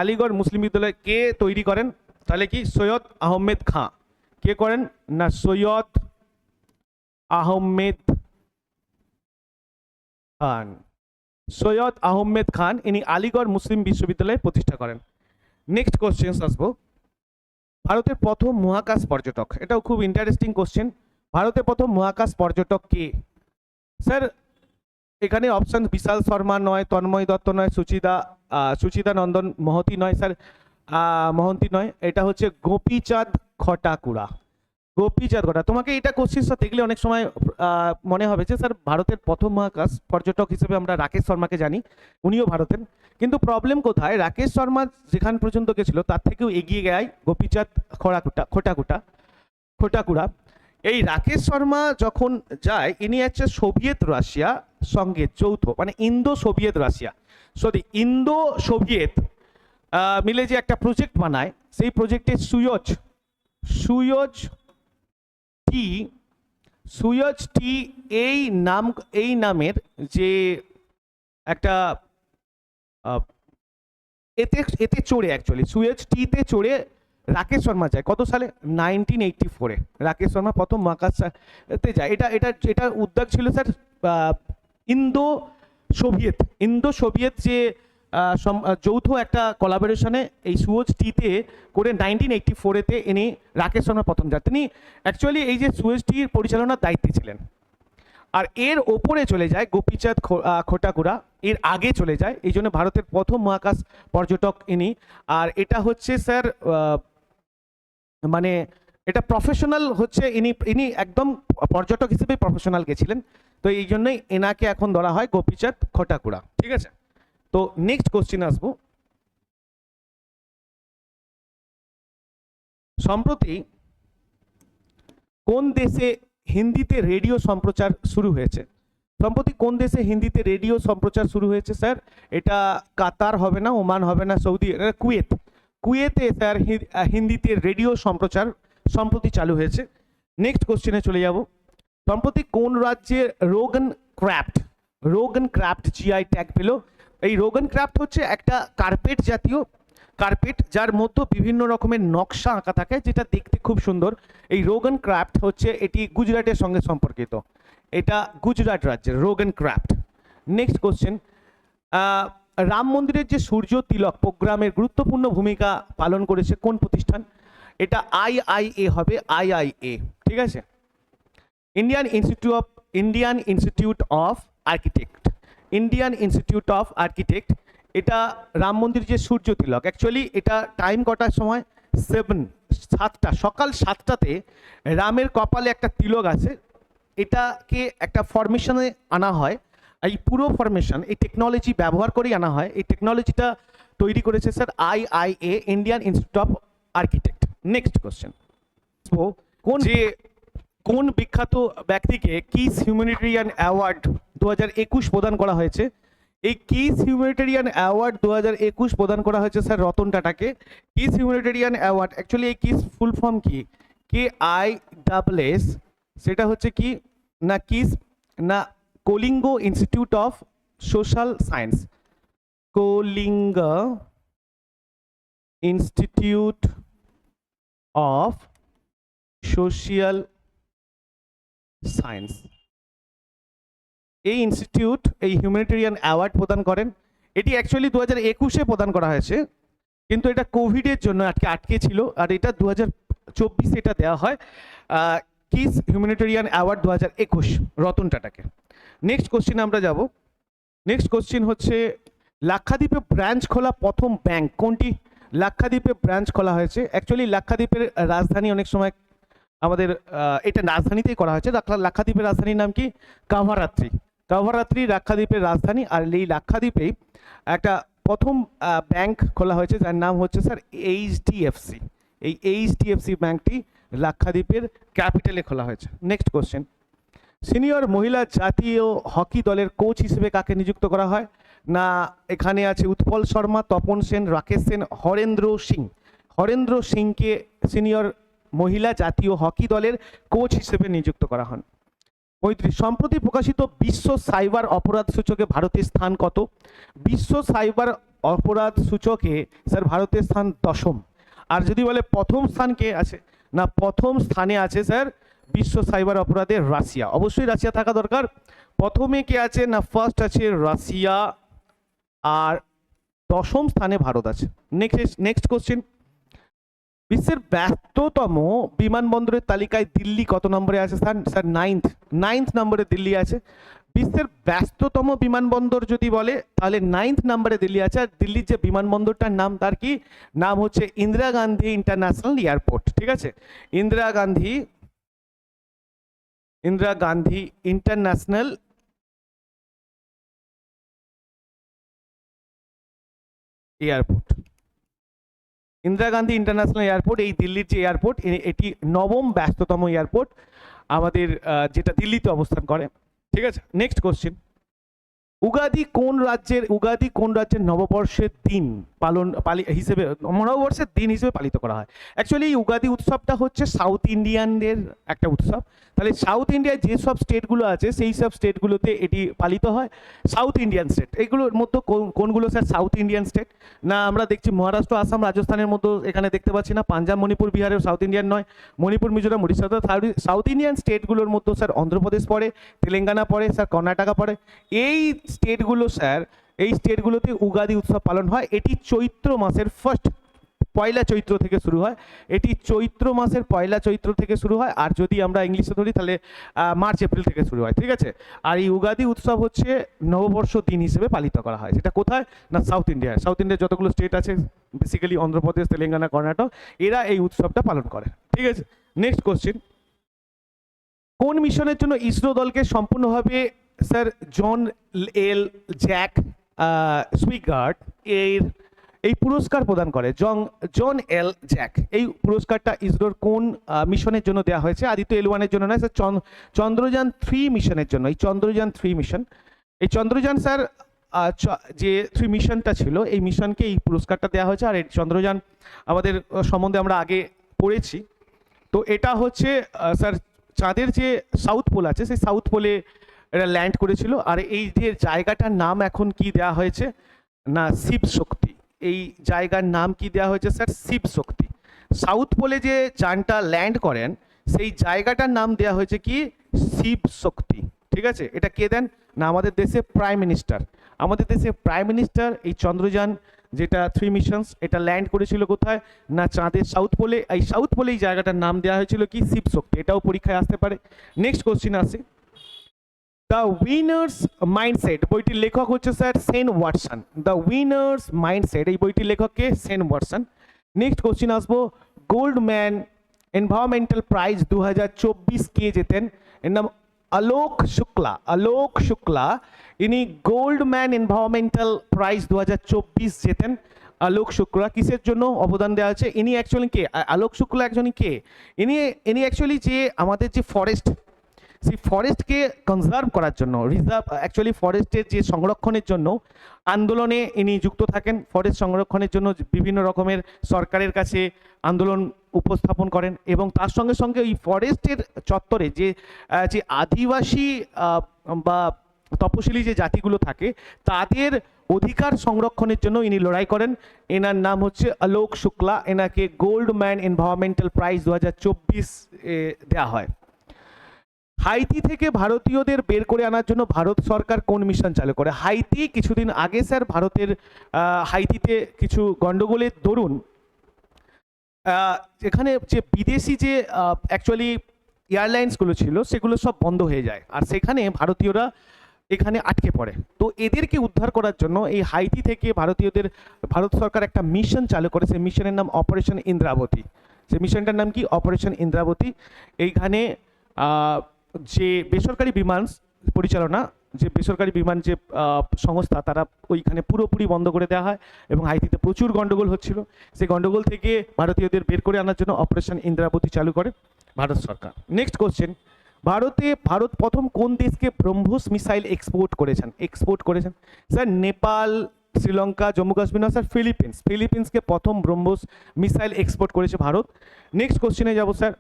আলিগড় মুসলিম বিদ্যালয় কে তৈরি করেন? তাহলে কি সৈয়দ আহমেদ খাঁ। কে করেন? না সৈয়দ আহমেদ খান। সৈয়দ আহমেদ খান, ইনি আলিগড় মুসলিম বিশ্ববিদ্যালয় প্রতিষ্ঠা করেন। নেক্সট কোশ্চেন আসবো, ভারতের প্রথম মহাকাশ পর্যটক। এটাও খুব ইন্টারেস্টিং কোশ্চেন। ভারতের প্রথম মহাকাশ পর্যটক কে? স্যার এখানে অপশন বিশাল শর্মা নয়, তন্ময় দত্ত নয়, সুচিদা নন্দন মহতি নয় স্যার, মহন্তি নয়, এটা হচ্ছে গোপীচাঁদ খটাকুড়া। গোপীচাঁদ খটা। তোমাকে এটা কোশ্চেনটা দেখলে অনেক সময় মনে হবে যে স্যার ভারতের প্রথম মহাকাশ পর্যটক হিসেবে আমরা রাকেশ শর্মাকে জানি, উনিও ভারতের। কিন্তু প্রবলেম কোথায়? রাকেশ শর্মা যেখান পর্যন্ত গেছিল তার থেকেও এগিয়ে যায় গোপীচাঁদ খটাকুড়া। এই রাকেশ শর্মা যখন যায়, ইনি হচ্ছে সোভিয়েত রাশিয়া সঙ্গে যৌথ, মানে ইন্দো সোভিয়েত মিলে যে একটা প্রজেক্ট বানায়, সেই প্রজেক্টে সুয়জ টি এই নামের যে একটা এতে চড়ে, অ্যাকচুয়ালি সুয়েজ টিতে চড়ে রাকেশ শর্মা যায় কত সালে? 1984-এ রাকেশ শর্মা প্রথম মহাকাশে যায়। এটা উদ্যোগ ছিল স্যার ইন্দো সোভিয়েত যে যৌথ একটা কোলাবোরেশনে এই সুয়োজ টিতে করে 1984-এতে ইনি রাকেশ শর্মা প্রথম যান। তিনি অ্যাকচুয়ালি এই যে সুয়েজ টির পরিচালনার দায়িত্বে ছিলেন। আর এর ওপরে চলে যায় গোপীচাঁদ খোটাকুরা, এর আগে চলে যায়, এই জন্য ভারতের প্রথম মহাকাশ পর্যটক ইনি। আর এটা হচ্ছে স্যার মানে এটা প্রফেশনাল হচ্ছে, ইনি একদম পর্যটক হিসেবে প্রফেশনাল গেছিলেন, তো এই জন্যই এনাকে এখন ধরা হয় গোপীচাঁদ খোটাকুরা। ঠিক আছে, তো নেক্সট কোশ্চিন আসবো। সম্প্রতি কোন দেশে হিন্দিতে রেডিও সম্প্রচার শুরু হয়েছে? সম্প্রতি কোন দেশে হিন্দিতে রেডিও সম্প্রচার শুরু হয়েছে স্যার? এটা কাতার হবে না, ওমান হবে না, সৌদি, কুয়েতে স্যার হিন্দিতে রেডিও সম্প্রচার সম্প্রতি চালু হয়েছে। নেক্সট কোশ্চেনে চলে যাব। সম্প্রতি কোন রাজ্যে রোগান ক্রাফট জিআই ট্যাগ পেল? এই রোগান ক্রাফট হচ্ছে একটা কার্পেট যার মধ্যে বিভিন্ন রকমের নকশা আঁকা থাকে, যেটা দেখতে খুব সুন্দর। এই রোগান ক্রাফট হচ্ছে এটি গুজরাটের সঙ্গে সম্পর্কিত, এটা গুজরাট রাজ্যের rogan craft. Next question, Ram মন্দিরের যে সূর্য তিলক প্রোগ্রামের গুরুত্বপূর্ণ ভূমিকা পালন করেছে কোন প্রতিষ্ঠান? এটা আইআইএ হবে, আইআইএ। ঠিক আছে, ইন্ডিয়ান ইনস্টিটিউট অফ আর্কিটেক্ট। এটা রাম মন্দির যে সূর্য তিলক, অ্যাকচুয়ালি এটা টাইম কটার সময়? 7টা, সকাল 7টাতে রামের কপালে একটা তিলক আছে, এটাকে একটা ফরমেশনে আনা হয়। এই পুরো ফরমেশন এই টেকনোলজি ব্যবহার করেই আনা হয়। এই টেকনোলজিটা তৈরি করেছে sir IIA, Indian institute of architect. Next question, কোন বিখ্যাত ব্যক্তিকে কিস হিউম্যানিটেরিয়ান অ্যাওয়ার্ড 2021 প্রদান করা হয়েছে? এই কিস হিউম্যানিটেরিয়ান অ্যাওয়ার্ড 2021 প্রদান করা হয়েছে স্যার রতন টাটাকে। কিস হিউম্যানিটেরিয়ান অ্যাওয়ার্ড, অ্যাকচুয়ালি এই কিস ফুল ফর্ম কি? KISS, সেটা হচ্ছে কি না কিস না Kalinga institute of social science, Kalinga institute of social science. এই ইনস্টিটিউট এই হিউম্যানিটেরিয়ান অ্যাওয়ার্ড প্রদান করেন। এটি অ্যাকচুয়ালি 2021-এ প্রদান করা হয়েছে, কিন্তু এটা কোভিডের জন্য আটকে ছিল, আর এটা 2024-এ এটা দেওয়া হয় কিস হিউম্যানিটেরিয়ান অ্যাওয়ার্ড 2021 রতন টাটাকে। নেক্সট কোশ্চিন আমরা যাব। নেক্সট কোশ্চিন হচ্ছে, লাক্ষাদ্বীপে ব্রাঞ্চ খোলা প্রথম ব্যাংক কোনটি? লাক্ষাদ্বীপে ব্রাঞ্চ খোলা হয়েছে, অ্যাকচুয়ালি লাক্ষাদ্বীপের রাজধানী অনেক সময় আমাদের এটা রাজধানীতেই করা হয়েছে। লাক্ষাদ্বীপের রাজধানীর নাম কি? কাভারাত্রি লাক্ষাদ্বীপের রাজধানী। আর এই লাক্ষাদ্বীপেই একটা প্রথম ব্যাংক খোলা হয়েছে যার নাম হচ্ছে স্যার HDFC। এই HDFC ব্যাংকটি লাক্ষাদ্বীপের ক্যাপিটালে খোলা হয়েছে। নেক্সট কোশ্চেন, সিনিয়র মহিলা জাতীয় হকি দলের কোচ হিসেবে কাকে নিযুক্ত করা হয়? না এখানে আছে উৎপল শর্মা, তপন সেন, রাকেশ সেন, হরেন্দ্র সিংকে সিনিয়র মহিলা জাতীয় হকি দলের কোচ হিসেবে নিযুক্ত করা হন। 35, সম্প্রতি প্রকাশিত বিশ্ব সাইবার অপরাধ সূচকে ভারতের স্থান কত? বিশ্ব সাইবার অপরাধ সূচকে স্যার ভারতের স্থান 10ম। আর যদি বলে প্রথম স্থান কে আছে, না প্রথম স্থানে আছে স্যার বিশ্ব সাইবার অপরাধে রাশিয়া, অবশ্যই রাশিয়া থাকা দরকার। প্রথমে কে আছে, না ফার্স্ট আছে রাশিয়া, আর 10ম স্থানে ভারত আছে। নেক্সট কোশ্চেন, বিশ্বের ব্যস্ততম বিমানবন্দরের তালিকায় দিল্লি কত নম্বরে আছে স্যার? 9th নম্বরে দিল্লি আছে। বিশ্বের ব্যস্ততম বিমানবন্দর যদি বলে তাহলে 9th নম্বরে দিল্লি আছে। আর দিল্লির যে বিমানবন্দরটার নাম, তার কি নাম? হচ্ছে ইন্দিরা গান্ধী ইন্টারন্যাশনাল এয়ারপোর্ট। ঠিক আছে, Indira Gandhi international airport. Indira Gandhi international airport এই দিল্লির যে এয়ারপোর্ট, এটি 9ম ব্যস্ততম এয়ারপোর্ট আমাদের, যেটা দিল্লিতে অবস্থান করে। ঠিক আছে, নেক্সট কোশ্চেন, উগাদি কোন রাজ্যের নববর্ষের দিন? হিসেবে নববর্ষের দিন হিসেবে পালিত করা হয়। অ্যাকচুয়ালি এই উগাদি উৎসবটা হচ্ছে সাউথ ইন্ডিয়ানদের একটা উৎসব। তাহলে সাউথ ইন্ডিয়ার যেসব স্টেটগুলো আছে সেই সব স্টেটগুলোতে এটি পালিত হয়। সাউথ ইন্ডিয়ান স্টেট এগুলোর মধ্যে কোনগুলো স্যার সাউথ ইন্ডিয়ান স্টেট? না আমরা দেখছি মহারাষ্ট্র, আসাম, রাজস্থানের মতো এখানে দেখতে পাচ্ছি না। পাঞ্জাব, মণিপুর, বিহারের সাউথ ইন্ডিয়ান নয়। মণিপুর, মিজোরাম, উড়িষ্যা। সাউথ ইন্ডিয়ান স্টেটগুলোর মধ্যে স্যার অন্ধ্রপ্রদেশ পড়ে, তেলেঙ্গানা পড়ে, স্যার কর্ণাটকা পড়ে। এই স্টেটগুলো স্যার এই স্টেটগুলোতে উগাদি উৎসব পালন হয়। এটি চৈত্র মাসের পয়লা চৈত্র থেকে শুরু হয়। এটি চৈত্র মাসের পয়লা চৈত্র থেকে শুরু হয়। আর যদি আমরা ইংলিশে ধরি তাহলে মার্চ এপ্রিল থেকে শুরু হয়, ঠিক আছে? আর এই উগাদি উৎসব হচ্ছে নববর্ষ দিন হিসেবে পালিত করা হয়। যেটা কোথায়? না সাউথ ইন্ডিয়ায়। সাউথ ইন্ডিয়ার যতগুলো স্টেট আছে বেসিক্যালি অন্ধ্রপ্রদেশ, তেলেঙ্গানা, কর্ণাটক, এরা এই উৎসবটা পালন করে, ঠিক আছে? নেক্সট কোশ্চেন, কোন মিশনের জন্য ইসরো দলকে সম্পূর্ণভাবে স্যার জন এল জ্যাক সুইগার্ড এই পুরস্কার প্রদান করে? জন এল জ্যাক এই পুরস্কারটা ইসরোর কোন মিশনের জন্য দেওয়া হয়েছে? আদিত্য এল1-এর জন্য নয় স্যার, চন্দ্রযান 3 মিশনের জন্য। এই চন্দ্রযান 3 মিশন, এই চন্দ্রযান স্যার যে 3 মিশনটা ছিল এই মিশনকে এই পুরস্কারটা দেওয়া হয়েছে। আর এই চন্দ্রযান আমাদের সম্বন্ধে আমরা আগে পড়েছি। তো এটা হচ্ছে স্যার চাঁদের যে সাউথ পোল আছে সেই সাউথ পোলে এরা ল্যান্ড করেছিল। আর এই যে জায়গাটার নাম এখন কি দেওয়া হয়েছে? না শিব শক্তি। এই জায়গার নাম কি দেওয়া হয়েছে স্যার? শিব শক্তি। সাউথ পোলে যে যানটা ল্যান্ড করেন সেই জায়গাটার নাম দেওয়া হয়েছে কি? শিব শক্তি, ঠিক আছে? এটা কে দেন? না আমাদের দেশে প্রাইম মিনিস্টার। আমাদের দেশে প্রাইম মিনিস্টার এই চন্দ্রযান যেটা 3 মিশনস এটা ল্যান্ড করেছিল কোথায়? না চাঁদের সাউথ পোলে। এই সাউথ পোলে এই জায়গাটার নাম দেওয়া হয়েছিল কি? শিব শক্তি। এটাও পরীক্ষায় আসতে পারে। নেক্সট কোশ্চিন আসে, দ্য উইনার্স মাইন্ডসেট বইটির লেখক হচ্ছে sir Sen Watson. The winners mindset এই বইটির লেখককে সেন ওয়াটসন। নেক্সট কোশ্চিন আসবো, গোল্ডম্যান এনভায়রনমেন্টাল প্রাইজ 2024 কে জেতেন? এর নাম আলোক শুক্লা। আলোক শুক্লা ইনি গোল্ডম্যান এনভায়রনমেন্টাল প্রাইজ 2024 জেতেন। আলোক শুক্লা কিসের জন্য অবদান দেওয়া আছে? ইনি অ্যাকচুয়ালি কে? আলোক শুক্লা একজনই কে? ইনি অ্যাকচুয়ালি যে আমাদের যে ফরেস্ট, সেই ফরেস্টকে কনজার্ভ করার জন্য, রিজার্ভ অ্যাকচুয়ালি ফরেস্টের যে সংরক্ষণের জন্য আন্দোলনে ইনি যুক্ত থাকেন। ফরেস্ট সংরক্ষণের জন্য বিভিন্ন রকমের সরকারের কাছে আন্দোলন উপস্থাপন করেন এবং তার সঙ্গে সঙ্গে এই ফরেস্টের চত্বরে যে আদিবাসী বা তপশিলি যে জাতিগুলো থাকে তাদের অধিকার সংরক্ষণের জন্য ইনি লড়াই করেন। এনার নাম হচ্ছে আলোক শুক্লা। এনাকে গোল্ডম্যান এনভায়রনমেন্টাল প্রাইজ 2024 দেওয়া হয়। হাইতি থেকে ভারতীয়দের বের করে আনার জন্য ভারত সরকার কোন মিশন চালু করে? হাইতি কিছুদিন আগে স্যার ভারতের হাইতিতে কিছু গন্ডগোলের দরুন এখানে যে বিদেশি যে অ্যাকচুয়ালি এয়ারলাইন্সগুলো ছিল সেগুলো সব বন্ধ হয়ে যায় আর সেখানে ভারতীয়রা এখানে আটকে পড়ে। তো এদেরকে উদ্ধার করার জন্য এই হাইতি থেকে ভারত সরকার একটা মিশন চালু করে। সেই মিশনের নাম অপারেশন ইন্দ্রাবতী। সেই মিশনটার নাম কি? অপারেশন ইন্দ্রাবতী। এইখানে যে বেসরকারি বিমান পরিচালনা, যে বেসরকারি বিমান যে সংস্থা তারা ওইখানে পুরোপুরি বন্ধ করে দেওয়া হয় এবং হাইতিতে প্রচুর গন্ডগোল হচ্ছিল। সেই গন্ডগোল থেকে ভারতীয়দের বের করে আনার জন্য অপারেশন ইন্দ্রাবতী চালু করে ভারত সরকার। নেক্সট কোশ্চেন, ভারত প্রথম কোন দেশকে ব্রহ্মোস মিসাইল এক্সপোর্ট করেছেন? স্যার নেপাল, শ্রীলঙ্কা, জম্মু কাশ্মীর না স্যার ফিলিপিন্সকে প্রথম ব্রহ্মোস মিসাইল এক্সপোর্ট করেছে ভারত। নেক্সট কোশ্চেনে যাব স্যার,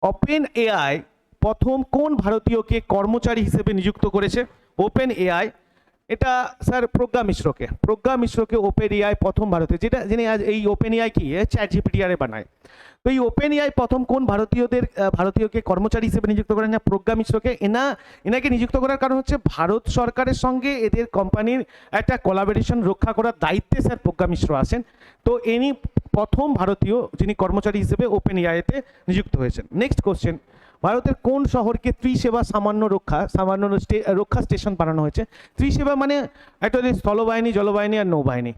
ওপেন এআই প্রথম কোন ভারতীয়কে কর্মচারী হিসেবে নিযুক্ত করেছে? ওপেন এআই এটা স্যার প্রজ্ঞা মিশ্রকে ওপেন এআই প্রথম ভারতীয়, যেটা যিনি আজ এই ওপেন এআই কি চ্যাট জিপিটি বানায়। তো এই ওপেন এআই প্রথম কোন ভারতীয়কে কর্মচারী হিসেবে নিযুক্ত করেন? না প্রজ্ঞা মিশ্রকে। এনাকে নিযুক্ত করার কারণ হচ্ছে ভারত সরকারের সঙ্গে এদের কোম্পানির একটা কোলাবোরেশন রক্ষা করার দায়িত্বে স্যার প্রজ্ঞা মিশ্র আসেন। তো ইনি প্রথম ভারতীয় যিনি কর্মচারী হিসেবে ওপেন এআইতে নিযুক্ত হয়েছেন। নেক্সট কোশ্চেন, ভারতের কোন শহরকে ত্রিসেবা রক্ষা স্টেশন বানানো হয়েছে? ত্রিসেবা মানে একটা স্থলবাহিনী, জলবাহিনী আর নৌবাহিনী।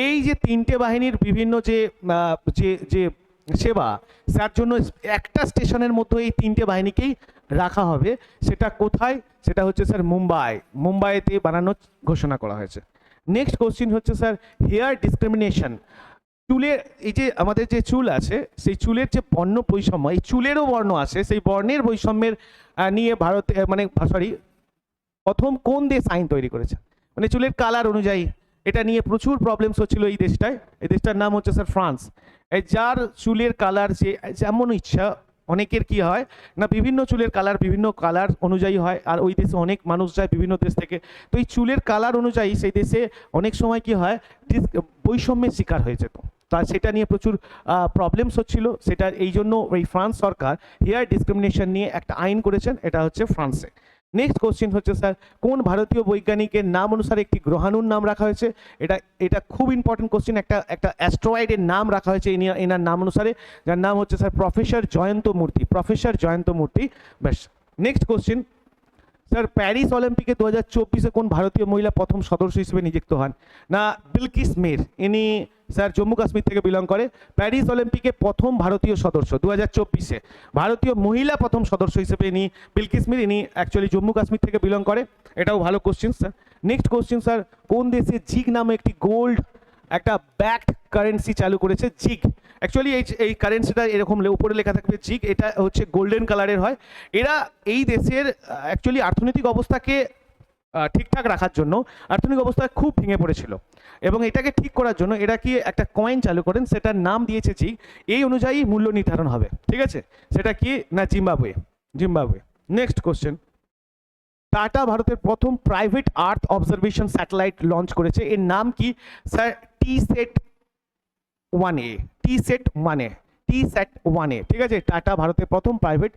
এই যে তিনটে বাহিনীর বিভিন্ন যে সেবা, তার জন্য একটা স্টেশনের মধ্যে এই তিনটে বাহিনীকেই রাখা হবে। সেটা কোথায়? সেটা হচ্ছে স্যার মুম্বাইতে বানানোর ঘোষণা করা হয়েছে। নেক্সট কোশ্চিন হচ্ছে স্যার, হেয়ার ডিসক্রিমিনেশন, চুলের এই যে আমাদের যে চুল আছে সেই চুলের যে বর্ণ বৈষম্য, এই চুলেরও বর্ণ আছে, সেই বর্ণের বৈষম্যের নিয়ে প্রথম কোন দেশ আইন তৈরি করেছে? মানে চুলের কালার অনুযায়ী এটা নিয়ে প্রচুর প্রবলেমস হচ্ছিল এই দেশটায়। এই দেশটার নাম হচ্ছে স্যার ফ্রান্স। এই যার চুলের কালার যে যেমন ইচ্ছা, অনেকের কি হয় না বিভিন্ন চুলের কালার বিভিন্ন কালার অনুযায়ী হয়, আর ওই দেশে অনেক মানুষ যায় বিভিন্ন দেশ থেকে। তো এই চুলের কালার অনুযায়ী সেই দেশে অনেক সময় কি হয় বৈষম্যের শিকার হয়ে যেত। তা সেটা নিয়ে প্রচুর প্রবলেমস হচ্ছিল। সেটা এই জন্য এই ফ্রান্স সরকার হেয়ার ডিসক্রিমিনেশন নিয়ে একটা আইন করেছেন, এটা হচ্ছে ফ্রান্সে। নেক্সট কোশ্চেন হচ্ছে স্যার কোন ভারতীয় বৈজ্ঞানিকের নাম অনুসারে একটি গ্রহাণুর নাম রাখা হয়েছে? এটা খুব ইম্পর্টেন্ট কোশ্চেন। একটা অ্যাস্ট্রয়েডের নাম রাখা হয়েছে এনার নাম অনুসারে, যার নাম হচ্ছে স্যার প্রফেসর জয়ন্ত মূর্তি। প্রফেসর জয়ন্ত মূর্তি। ব্যাস। নেক্সট কোশ্চেন স্যার প্যারিস অলিম্পিকে 2024-এ কোন ভারতীয় মহিলা প্রথম সদস্য হিসেবে নিযুক্ত হন? না বিলকিস মির। ইনি স্যার জম্মু কাশ্মীর থেকে বিলং করে। প্যারিস অলিম্পিকে প্রথম ভারতীয় সদস্য 2024-এ ভারতীয় মহিলা প্রথম সদস্য হিসেবে ইনি বিলকিস মির। ইনি অ্যাকচুয়ালি জম্মু কাশ্মীর থেকে বিলং করে। এটাও ভালো question sir. Next question sir কোন দেশে জিগ নামে একটি গোল্ড একটা ব্যাকড কারেন্সি চালু করেছে? জিগ অ্যাকচুয়ালি এই কারেন্সিটা এরকম উপরে লেখা থাকবে জিগ। এটা হচ্ছে গোল্ডেন কালারের হয়। এরা এই দেশের অ্যাকচুয়ালি অর্থনৈতিক অবস্থাকে ঠিকঠাক রাখার জন্য, অর্থনৈতিক অবস্থা খুব ভেঙে পড়েছিল এবং এটাকে ঠিক করার জন্য এরা কি একটা কয়েন চালু করেন, সেটার নাম দিয়েছে জিগ। এই অনুযায়ী মূল্য নির্ধারণ হবে, ঠিক আছে? সেটা কি না Zimbabwe. Zimbabwe. Next question tata ভারতের প্রথম private earth observation satellite launch করেছে, এর নাম কি? Sir টিস্যাট 1A। টিস্যাট 1A। টিস্যাট 1A, ঠিক আছে? টাটা ভারতের প্রথম প্রাইভেট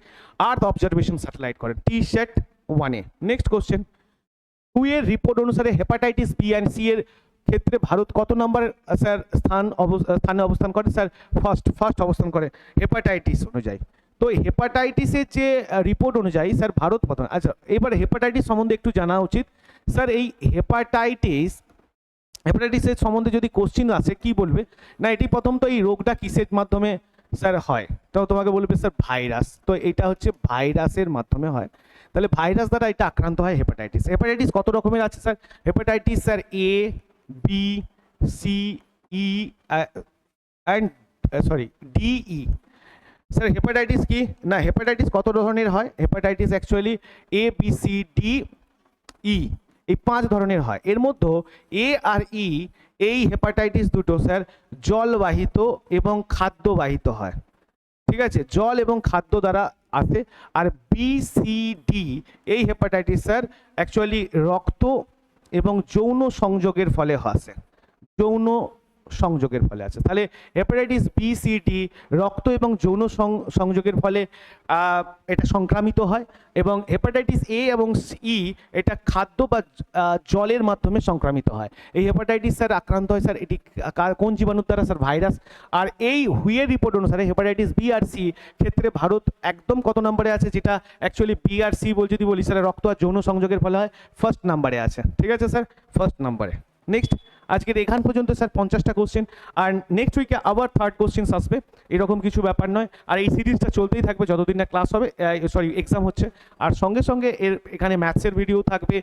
আর্থ অবজারভেশন স্যাটেলাইট করেন, টিস্যাট 1A। নেক্সট কোশ্চেন হুয়ের রিপোর্ট অনুসারে হেপাটাইটিস বি অ্যান্ড সি এর ক্ষেত্রে ভারত কত নম্বর স্যার স্থানে অবস্থান করে? স্যার ফার্স্ট অবস্থান করে হেপাটাইটিস অনুযায়ী। তো হেপাটাইটিসের যে রিপোর্ট অনুযায়ী স্যার ভারত প্রথম। আচ্ছা, এবার হেপাটাইটিস সম্বন্ধে একটু জানা উচিত স্যার। এই হেপাটাইটিসের সম্বন্ধে যদি কোশ্চিন আসে কি বলবে না এটি প্রথম তো এই রোগটা কিসের মাধ্যমে স্যার হয়? তো তোমাকে বলবে স্যার ভাইরাস। তো এটা হচ্ছে ভাইরাসের মাধ্যমে হয়। তাহলে ভাইরাস দ্বারা এটা আক্রান্ত হয় হেপাটাইটিস। হেপাটাইটিস কত রকমের আছে sir? Hepatitis sir A, B, C, E and D E. Sir hepatitis কি না হেপাটাইটিস কত ধরনের হয়? Hepatitis actually A, B, C, D, E এই 5 ধরনের হয়। এর মধ্যে এ আর ই এই হেপাটাইটিস দুটো স্যার জলবাহিত এবং খাদ্যবাহিত হয়, ঠিক আছে? জল এবং খাদ্য দ্বারা আসে। আর বি, সি, ডি এই হেপাটাইটিস স্যার অ্যাকচুয়ালি রক্ত এবং যৌন সংযোগের ফলে আসে, যৌন সংযোগের ফলে আছে। তাহলে হেপাটাইটিস বি, সি, ডি রক্ত এবং যৌন সংযোগের ফলে এটা সংক্রামিত হয়, এবং হেপাটাইটিস এ এবং ই এটা খাদ্য বা জলের মাধ্যমে সংক্রামিত হয়। এই হেপাটাইটিস স্যার আক্রান্ত হয় স্যার এটি কোন জীবাণুর দ্বারা? Sir virus. আর এই হুইয়ের রিপোর্ট অনুসারে হেপাটাইটিস বি আর সি ক্ষেত্রে ভারত একদম কত নম্বরে আছে? যেটা অ্যাকচুয়ালি বি আর সি যদি বলি স্যার রক্ত আর যৌন সংযোগের ফলে হয়, ফার্স্ট নাম্বারে আছে, ঠিক আছে স্যার? ফার্স্ট নাম্বারে। নেক্সট আজকের এখান পর্যন্ত স্যার 50টা কোশ্চেন, আর নেক্সট উইকে আবার থার্ড কোশ্চেন আসবে, এরকম কিছু ব্যাপার নয়। আর এই সিরিজটা চলতেই থাকবে যতদিন না ক্লাস হবে, এক্সাম হচ্ছে। আর সঙ্গে সঙ্গে এখানে ম্যাথসের ভিডিও থাকবে,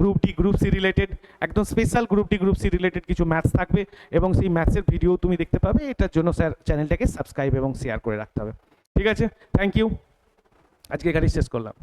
group D group C related, একদম special group D group C related কিছু ম্যাথস থাকবে, এবং সেই ম্যাথসের ভিডিও তুমি দেখতে পাবে। এটার জন্য স্যার চ্যানেলটাকে সাবস্ক্রাইব এবং শেয়ার করে রাখতে হবে, ঠিক আছে? Thank you. আজকে এখানেই শেষ করলাম।